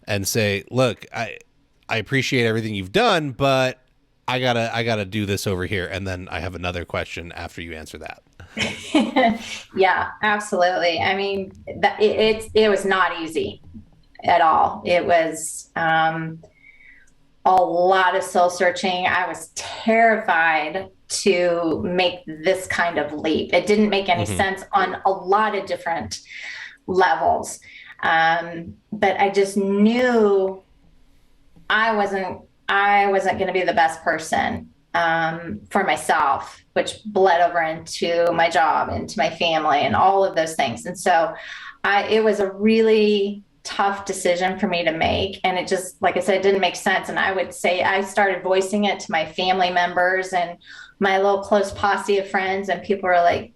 and say, look, I appreciate everything you've done, but I gotta do this over here. And then I have another question after you answer that. Yeah, absolutely. I mean, it was not easy at all. It was a lot of soul searching. I was terrified to make this kind of leap. It didn't make any sense on a lot of different levels. But I just knew I wasn't going to be the best person for myself, which bled over into my job, into my family, and all of those things. And so it was a really tough decision for me to make. And it just, like I said, it didn't make sense. And I would say I started voicing it to my family members and my little close posse of friends, and people were like,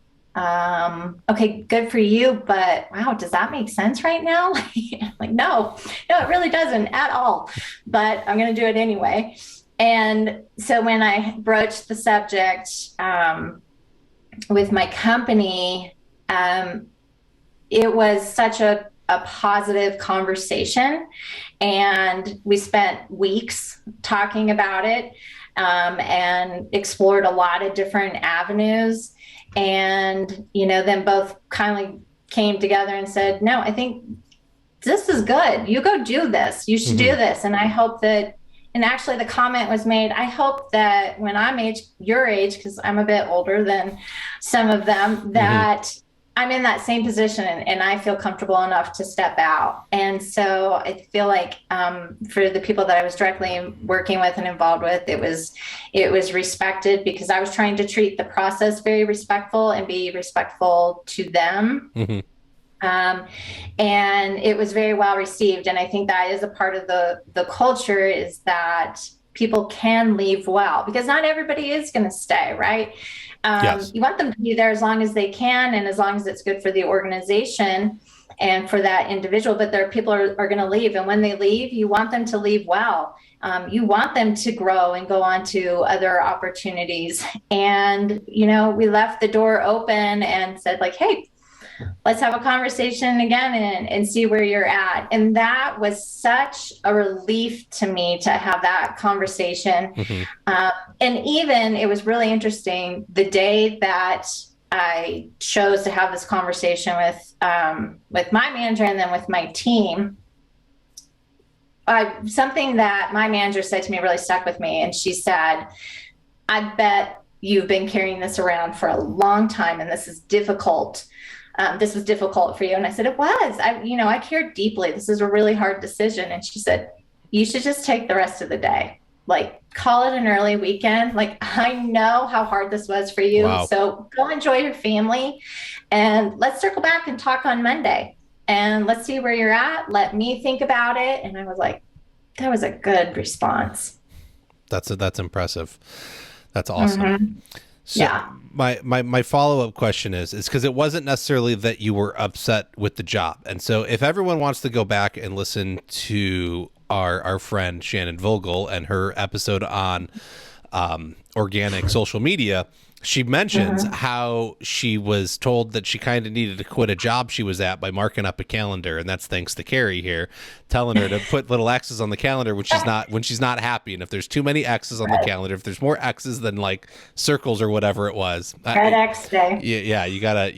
okay, good for you, but wow, does that make sense right now? Like, no, it really doesn't at all, but I'm going to do it anyway. And so when I broached the subject with my company, it was such a positive conversation, and we spent weeks talking about it and explored a lot of different avenues. And, then both kindly came together and said, no, I think this is good. You go do this. You should do this. And I hope that, and actually the comment was made, I hope that when I'm your age, because I'm a bit older than some of them, that I'm in that same position and I feel comfortable enough to step out. And so I feel like for the people that I was directly working with and involved with, it was respected, because I was trying to treat the process very respectful and be respectful to them. And it was very well received. And I think that is a part of the culture, is that people can leave well, because not everybody is going to stay, right? Yes. You want them to be there as long as they can, and as long as it's good for the organization and for that individual. But there are people are going to leave. And when they leave, you want them to leave well. You want them to grow and go on to other opportunities. And, we left the door open and said, like, hey, let's have a conversation again and see where you're at. And that was such a relief to me to have that conversation. And even it was really interesting, the day that I chose to have this conversation with my manager and then with my team, something that my manager said to me really stuck with me. And she said, I bet you've been carrying this around for a long time, and this is difficult. This was difficult for you. And I said, it was. I cared deeply. This is a really hard decision. And she said, you should just take the rest of the day. Like, call it an early weekend. Like, I know how hard this was for you. Wow. So go enjoy your family and let's circle back and talk on Monday. And let's see where you're at. Let me think about it. And I was like, that was a good response. That's impressive. That's awesome. Mm-hmm. So Yeah. my follow-up question is because it wasn't necessarily that you were upset with the job. And so if everyone wants to go back and listen to our friend Shannon Vogel and her episode on organic social media, she mentions how she was told that she kind of needed to quit a job she was at by marking up a calendar, and that's thanks to Kerry here, telling her to put little X's on the calendar when she's not happy. And if there's too many X's on the calendar, if there's more X's than like circles or whatever it was, Red X day. yeah, you gotta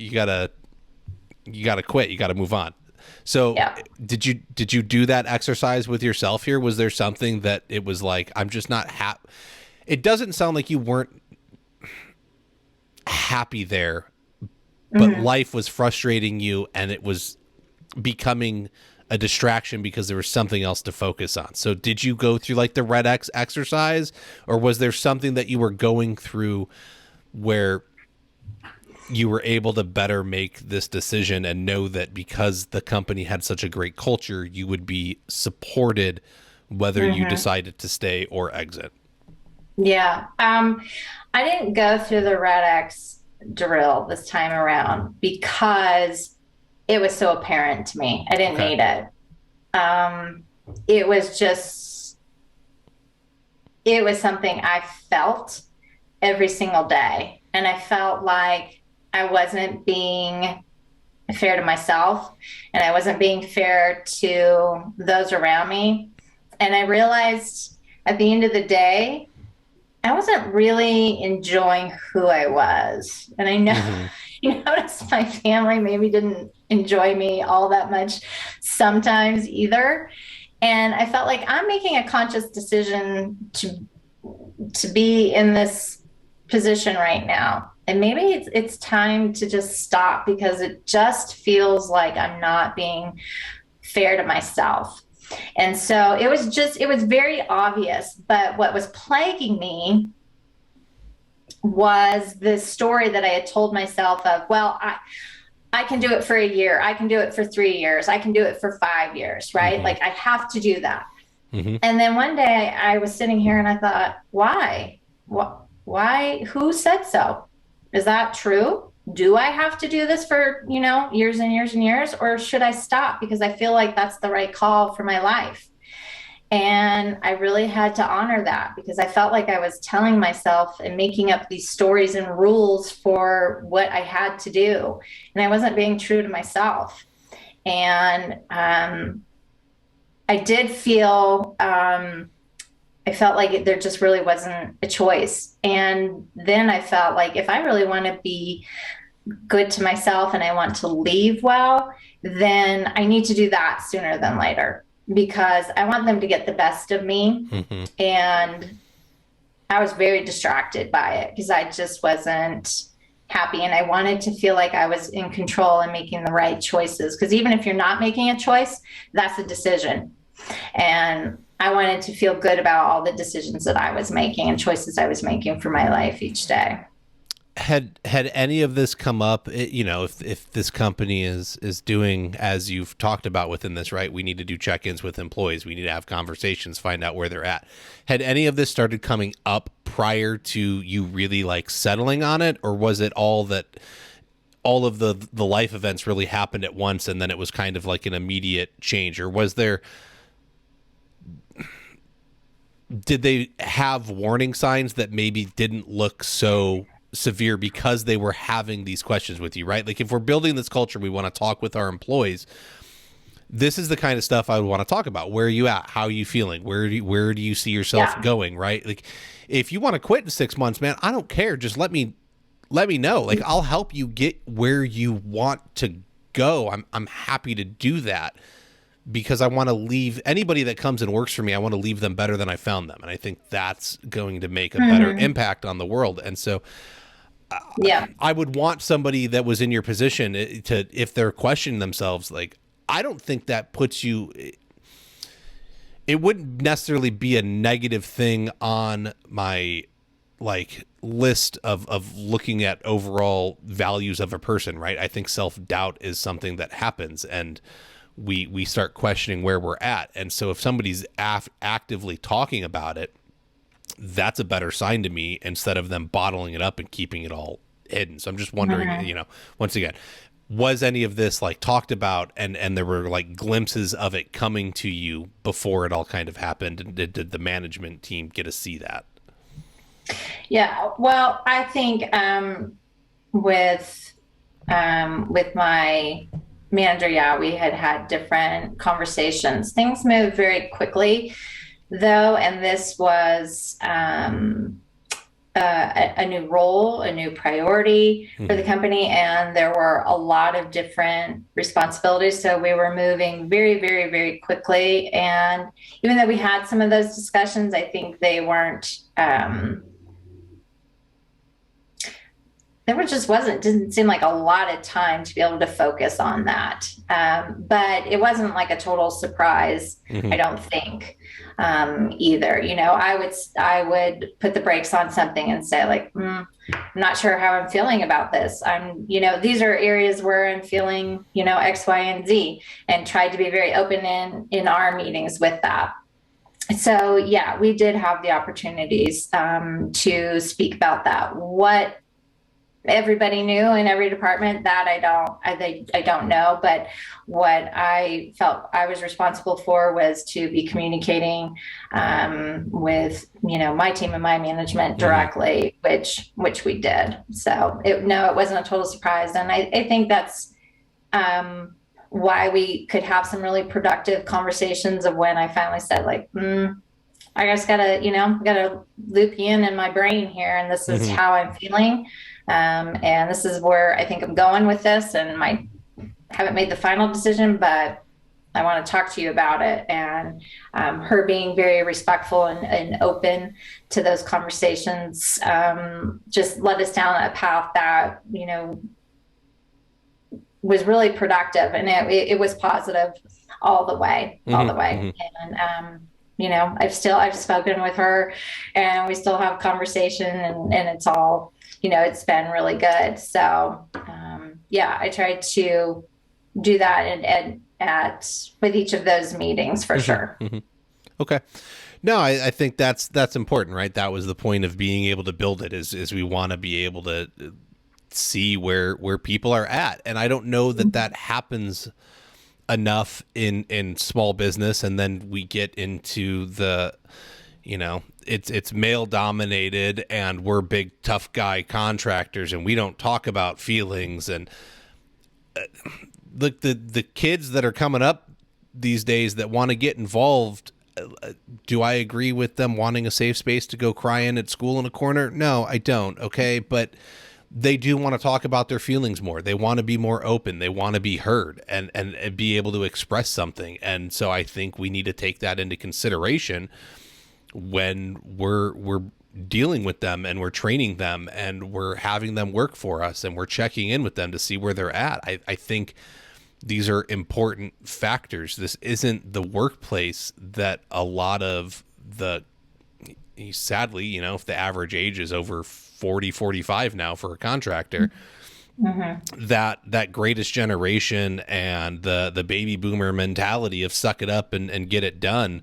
quit. You gotta move on. So Yeah. did you do that exercise with yourself here? Was there something that it was like, I'm just not happy? It doesn't sound like you weren't happy there, but life was frustrating you and it was becoming a distraction because there was something else to focus on. So did you go through like the red X exercise, or was there something that you were going through where you were able to better make this decision and know that because the company had such a great culture, you would be supported whether you decided to stay or exit? Yeah. I didn't go through the Red X drill this time around because it was so apparent to me. I didn't need it. It was just, it was something I felt every single day. And I felt like I wasn't being fair to myself and I wasn't being fair to those around me. And I realized at the end of the day, I wasn't really enjoying who I was. And I know you notice my family maybe didn't enjoy me all that much sometimes either. And I felt like I'm making a conscious decision to be in this position right now. And maybe it's time to just stop because it just feels like I'm not being fair to myself. And so it was very obvious. But what was plaguing me was the story that I had told myself of, well, I can do it for a year. I can do it for 3 years. I can do it for 5 years, right? Like I have to do that. And then one day I was sitting here and I thought, why? Why? Who said so? Is that true? Do I have to do this for, years and years and years? Or should I stop because I feel like that's the right call for my life? And I really had to honor that because I felt like I was telling myself and making up these stories and rules for what I had to do. And I wasn't being true to myself. And I did feel, I felt like there just really wasn't a choice. And then I felt like if I really want to be good to myself and I want to leave well, then I need to do that sooner than later because I want them to get the best of me. And I was very distracted by it because I just wasn't happy. And I wanted to feel like I was in control and making the right choices. Because even if you're not making a choice, that's a decision. And I wanted to feel good about all the decisions that I was making and choices I was making for my life each day. Had any of this come up, if this company is doing as you've talked about within this, right? We need to do check-ins with employees. We need to have conversations, find out where they're at. Had any of this started coming up prior to you really like settling on it? Or was it all that all of the life events really happened at once and then it was kind of like an immediate change? Or did they have warning signs that maybe didn't look so severe because they were having these questions with you, right? Like if we're building this culture, we want to talk with our employees. This is the kind of stuff I would want to talk about. Where are you at? How are you feeling? Where do you see yourself going? Right? Like if you want to quit in 6 months, man, I don't care. Just let me know. Like I'll help you get where you want to go. I'm happy to do that because I want to leave anybody that comes and works for me. I want to leave them better than I found them. And I think that's going to make a better impact on the world. And so I would want somebody that was in your position to, if they're questioning themselves, like, I don't think that puts you, it wouldn't necessarily be a negative thing on my like list of looking at overall values of a person, right? I think self-doubt is something that happens, and we start questioning where we're at. And so if somebody's actively talking about it, that's a better sign to me, instead of them bottling it up and keeping it all hidden. So I'm just wondering, once again, was any of this like talked about, and there were like glimpses of it coming to you before it all kind of happened? And did the management team get to see that? Yeah, well, I think with my manager, yeah, we had different conversations. Things moved very quickly, though, and this was a new role, a new priority for the company, and there were a lot of different responsibilities. So we were moving very, very, very quickly. And even though we had some of those discussions, I think they weren't. There didn't seem like a lot of time to be able to focus on that. But it wasn't like a total surprise, I don't think, either. I would put the brakes on something and say like, I'm not sure how I'm feeling about this. These are areas where I'm feeling, X, Y, and Z, and tried to be very open in our meetings with that. So yeah, we did have the opportunities to speak about that. What everybody knew in every department, that I don't know, but what I felt I was responsible for was to be communicating with my team and my management directly, which we did. So it wasn't a total surprise, and I think that's why we could have some really productive conversations of when I finally said like, I just gotta loop you in my brain here, and this is how I'm feeling. And this is where I think I'm going with this, and I haven't made the final decision, but I want to talk to you about it. And her being very respectful and open to those conversations just led us down a path that, was really productive, and it was positive all the way. And, I've spoken with her, and we still have conversation, and it's all, it's been really good. So, I tried to do that and with each of those meetings for sure. Okay. No, I think that's important, right? That was the point of being able to build it, is we want to be able to see where people are at. And I don't know that happens enough in small business. And then we get into the, it's male dominated, and we're big tough guy contractors, and we don't talk about feelings. And the kids that are coming up these days that want to get involved, do I agree with them wanting a safe space to go cry in at school in a corner? No, I don't. Okay. But they do want to talk about their feelings more. They want to be more open. They want to be heard and be able to express something. And so I think we need to take that into consideration when we're dealing with them, and we're training them, and we're having them work for us, and we're checking in with them to see where they're at. I think these are important factors. This isn't the workplace that a lot of sadly, if the average age is over 40, 45 now for a contractor, that greatest generation and the baby boomer mentality of suck it up and get it done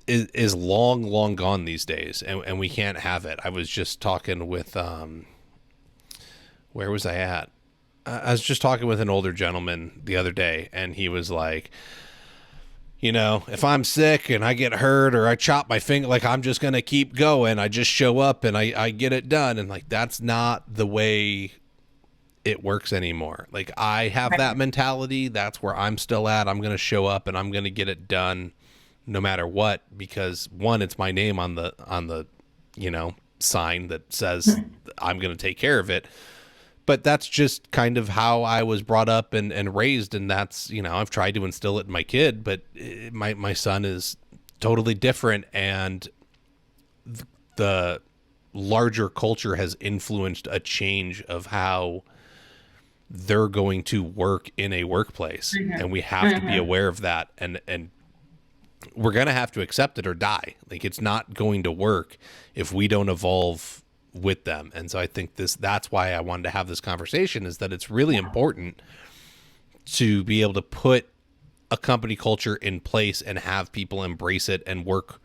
is long gone these days, and we can't have it. I was just talking with where was I at? I was just talking with an older gentleman the other day, and he was like, if I'm sick and I get hurt or I chop my finger, like, I'm just going to keep going. I just show up and I get it done. And like, that's not the way it works anymore. Like, I have that mentality. That's where I'm still at. I'm going to show up and I'm going to get it done no matter what, because one, it's my name on the, sign that says I'm going to take care of it. But that's just kind of how I was brought up and raised. And that's, I've tried to instill it in my kid, but my son is totally different. And the larger culture has influenced a change of how they're going to work in a workplace. And we have to be aware of that and we're going to have to accept it or die. Like, it's not going to work if we don't evolve with them. And so I think that's why I wanted to have this conversation, is that it's really important to be able to put a company culture in place and have people embrace it and work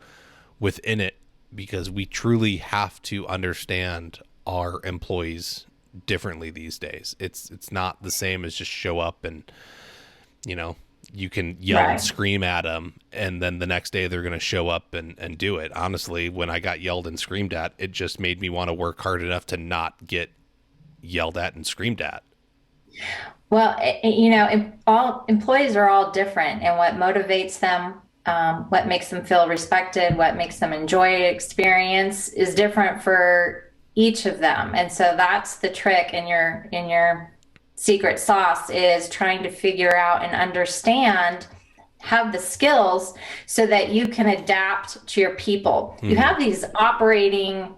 within it, because we truly have to understand our employees differently these days. It's not the same as just show up and, you know, you can yell and scream at them, and then the next day they're going to show up and do it. Honestly, when I got yelled and screamed at, it just made me want to work hard enough to not get yelled at and screamed at. Well, you know, all employees are all different, and what motivates them, what makes them feel respected, what makes them enjoy experience is different for each of them. And so that's the trick in your secret sauce, is trying to figure out and understand, have the skills so that you can adapt to your people. You have these operating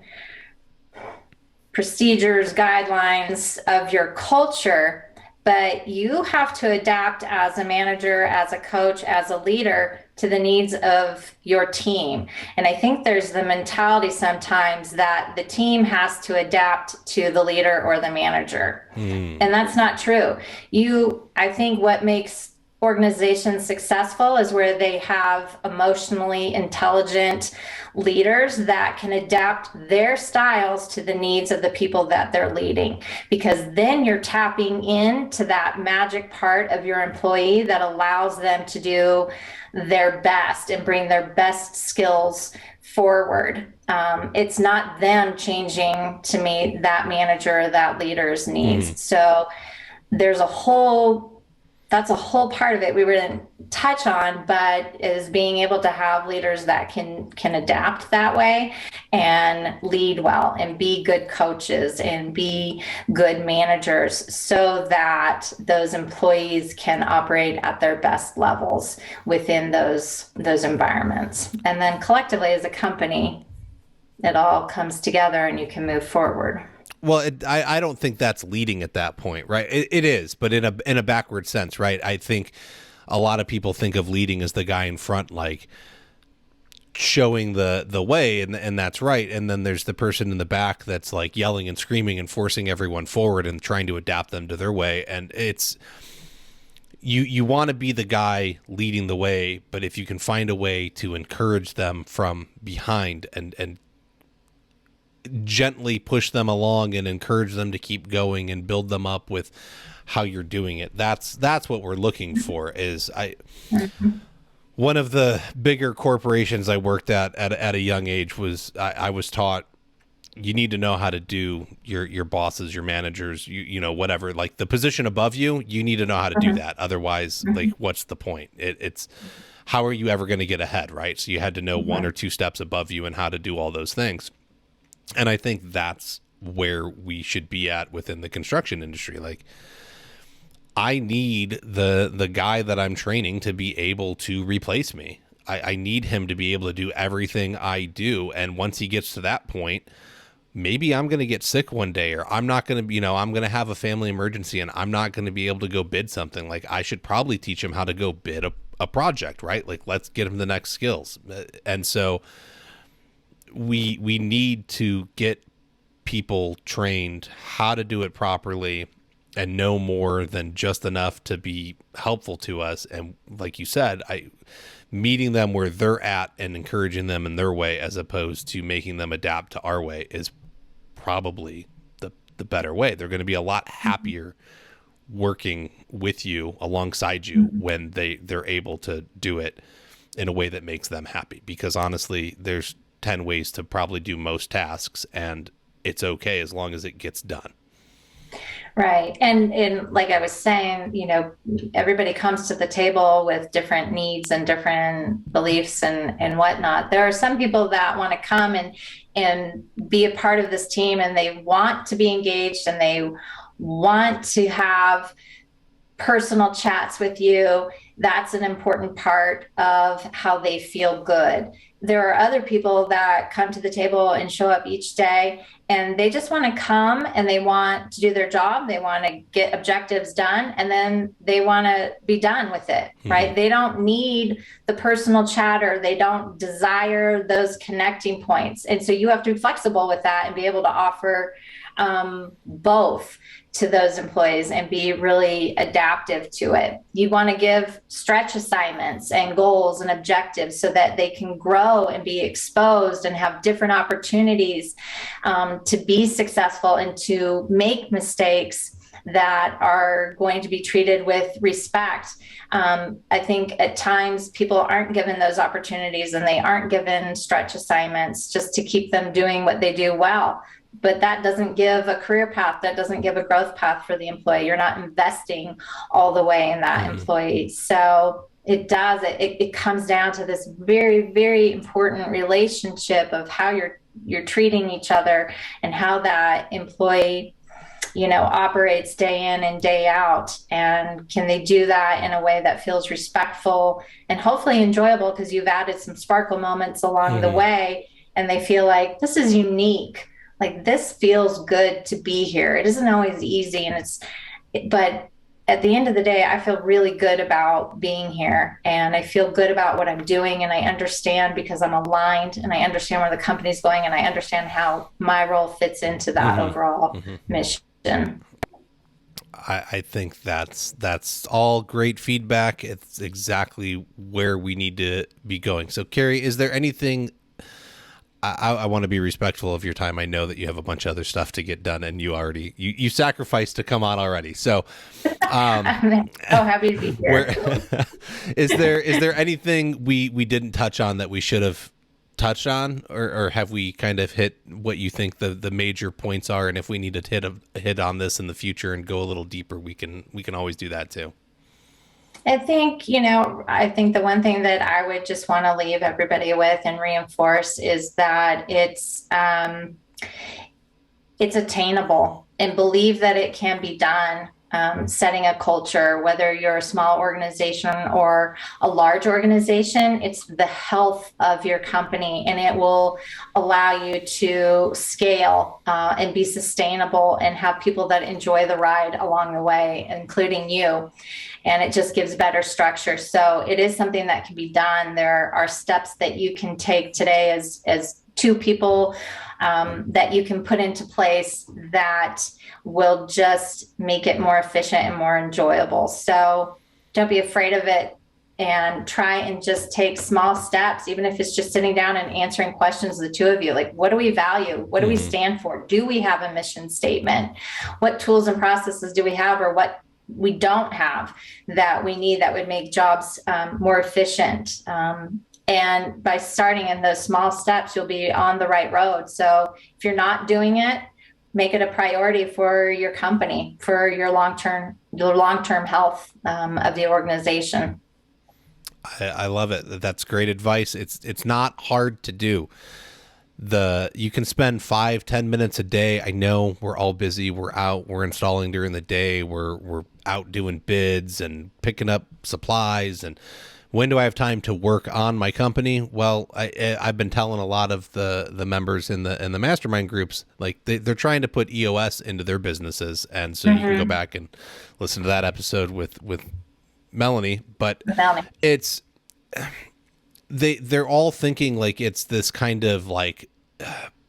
procedures, guidelines of your culture, but you have to adapt as a manager, as a coach, as a leader to the needs of your team. And I think there's the mentality sometimes that the team has to adapt to the leader or the manager. And that's not true. I think what makes organizations successful is where they have emotionally intelligent leaders that can adapt their styles to the needs of the people that they're leading, because then you're tapping into that magic part of your employee that allows them to do their best and bring their best skills forward. It's not them changing to meet that manager or that leader's needs. So that's a whole part of it we didn't touch on, but is being able to have leaders that can adapt that way and lead well and be good coaches and be good managers, so that those employees can operate at their best levels within those environments. And then collectively as a company, it all comes together and you can move forward. Well, I don't think that's leading at that point, right? It is, but in a backward sense, right? I think a lot of people think of leading as the guy in front, like showing the way, and that's right. And then there's the person in the back that's like yelling and screaming and forcing everyone forward and trying to adapt them to their way. And it's you want to be the guy leading the way, but if you can find a way to encourage them from behind and gently push them along and encourage them to keep going and build them up with how you're doing it. That's what we're looking for. One of the bigger corporations I worked at a young age was I was taught, you need to know how to do your bosses, your managers, you know, whatever, like the position above you, you need to know how to do that. Otherwise, like, what's the point? It's how are you ever going to get ahead, right? So you had to know one or two steps above you and how to do all those things. And I think that's where we should be at within the construction industry. Like, I need the guy that I'm training to be able to replace me. I need him to be able to do everything I do. And once he gets to that point, maybe I'm going to get sick one day, or I'm not going to, you know, I'm going to have a family emergency and I'm not going to be able to go bid something. Like, I should probably teach him how to go bid a project, right? Like, let's get him the next skills. And so we need to get people trained how to do it properly and know more than just enough to be helpful to us. And like you said, meeting them where they're at and encouraging them in their way, as opposed to making them adapt to our way, is probably the better way. They're going to be a lot happier working with you, alongside you, when they're able to do it in a way that makes them happy. Because honestly, there's 10 ways to probably do most tasks, and it's okay as long as it gets done. Right. And like I was saying, you know, everybody comes to the table with different needs and different beliefs and whatnot. There are some people that want to come and be a part of this team, and they want to be engaged, and they want to have personal chats with you. That's an important part of how they feel good. There are other people that come to the table and show up each day, and they just want to come and they want to do their job. They want to get objectives done, and then they want to be done with it, right? They don't need the personal chatter. They don't desire those connecting points. And so you have to be flexible with that and be able to offer both to those employees and be really adaptive to it. You want to give stretch assignments and goals and objectives so that they can grow and be exposed and have different opportunities to be successful and to make mistakes that are going to be treated with respect. I think at times people aren't given those opportunities, and they aren't given stretch assignments just to keep them doing what they do well. But that doesn't give a career path. That doesn't give a growth path for the employee. You're not investing all the way in that employee. So it comes down to this very, very important relationship of how you're treating each other and how that employee, operates day in and day out. And can they do that in a way that feels respectful and hopefully enjoyable, because you've added some sparkle moments along the way, and they feel like this is unique. Like, this feels good to be here. It isn't always easy, but at the end of the day, I feel really good about being here, and I feel good about what I'm doing, and I understand because I'm aligned, and I understand where the company's going, and I understand how my role fits into that overall mission. I think that's all great feedback. It's exactly where we need to be going. So, Kerry, is there anything? I want to be respectful of your time. I know that you have a bunch of other stuff to get done, and you sacrificed to come on already. So, I'm so happy to be here. Is there anything we didn't touch on that we should have touched on, or have we kind of hit what you think the major points are? And if we need to hit on this in the future and go a little deeper, we can always do that too. I think the one thing that I would just want to leave everybody with and reinforce is that it's attainable, and believe that it can be done. Setting a culture, whether you're a small organization or a large organization, it's the health of your company, and it will allow you to scale and be sustainable and have people that enjoy the ride along the way, including you. And it just gives better structure. So it is something that can be done. There are steps that you can take today as two people that you can put into place that will just make it more efficient and more enjoyable. So don't be afraid of it, and try and just take small steps, even if it's just sitting down and answering questions, the two of you, like, what do we value? What do we stand for? Do we have a mission statement? What tools and processes do we have, or what we don't have that we need that would make jobs more efficient? And by starting in those small steps, you'll be on the right road. So if you're not doing it, make it a priority for your company, for your long-term health of the organization. I love it. That's great advice. It's not hard to do. You can spend 5-10 minutes a day. I know we're all busy. We're installing during the day. We're out doing bids and picking up supplies. And when do I have time to work on my company? Well, I've been telling a lot of the members in the mastermind groups, like they're trying to put EOS into their businesses. And so you can go back and listen to that episode with Melanie, but it's, they're all thinking like it's this kind of like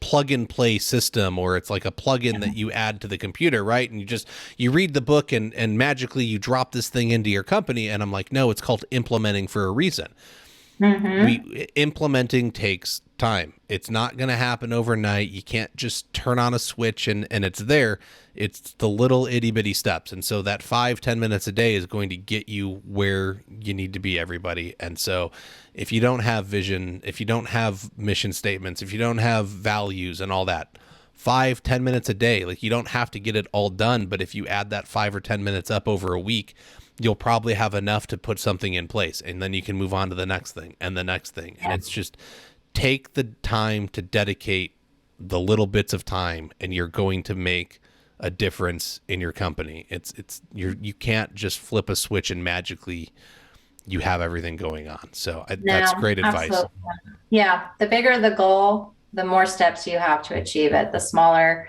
plug and play system, or it's like a plug-in that you add to the computer, right? And you read the book and magically you drop this thing into your company. And I'm like, no, it's called implementing for a reason. Implementing takes time. It's not going to happen overnight. You can't just turn on a switch and it's there. It's the little itty bitty steps. And so that 5-10 minutes a day is going to get you where you need to be, everybody. And so if you don't have vision, if you don't have mission statements, if you don't have values and all that, 5-10 minutes a day, like, you don't have to get it all done. But if you add that 5 or 10 minutes up over a week, you'll probably have enough to put something in place, and then you can move on to the next thing and the next thing. And it's just take the time to dedicate the little bits of time, and you're going to make a difference in your company. You can't just flip a switch and magically you have everything going on. So that's great advice. Absolutely. Yeah. The bigger the goal, the more steps you have to achieve it, the smaller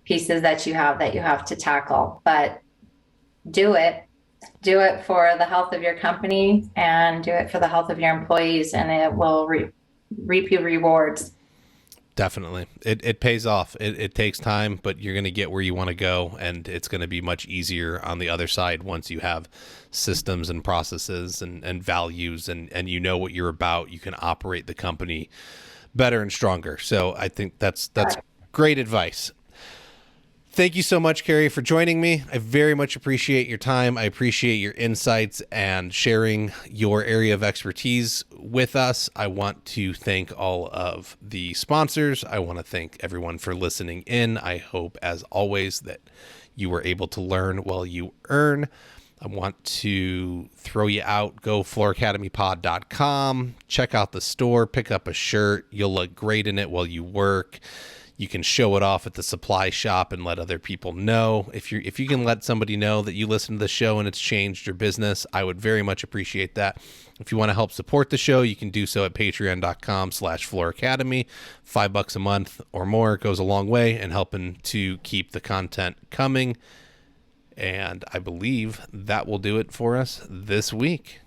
pieces that you have to tackle, but do it for the health of your company and do it for the health of your employees, and it will reap you rewards. Definitely. It pays off. It takes time, but you're going to get where you want to go, and it's going to be much easier on the other side once you have systems and processes and values and you know what you're about. You can operate the company better and stronger. So I think that's great advice. Thank you so much, Kerry, for joining me. I very much appreciate your time. I appreciate your insights and sharing your area of expertise with us. I want to thank all of the sponsors. I want to thank everyone for listening in. I hope, as always, that you were able to learn while you earn. I want to throw you out. Go flooracademypod.com. Check out the store. Pick up a shirt. You'll look great in it while you work. You can show it off at the supply shop and let other people know. If you can let somebody know that you listen to the show and it's changed your business, I would very much appreciate that. If you want to help support the show, you can do so at patreon.com/flooracademy. $5 a month or more goes a long way in helping to keep the content coming. And I believe that will do it for us this week.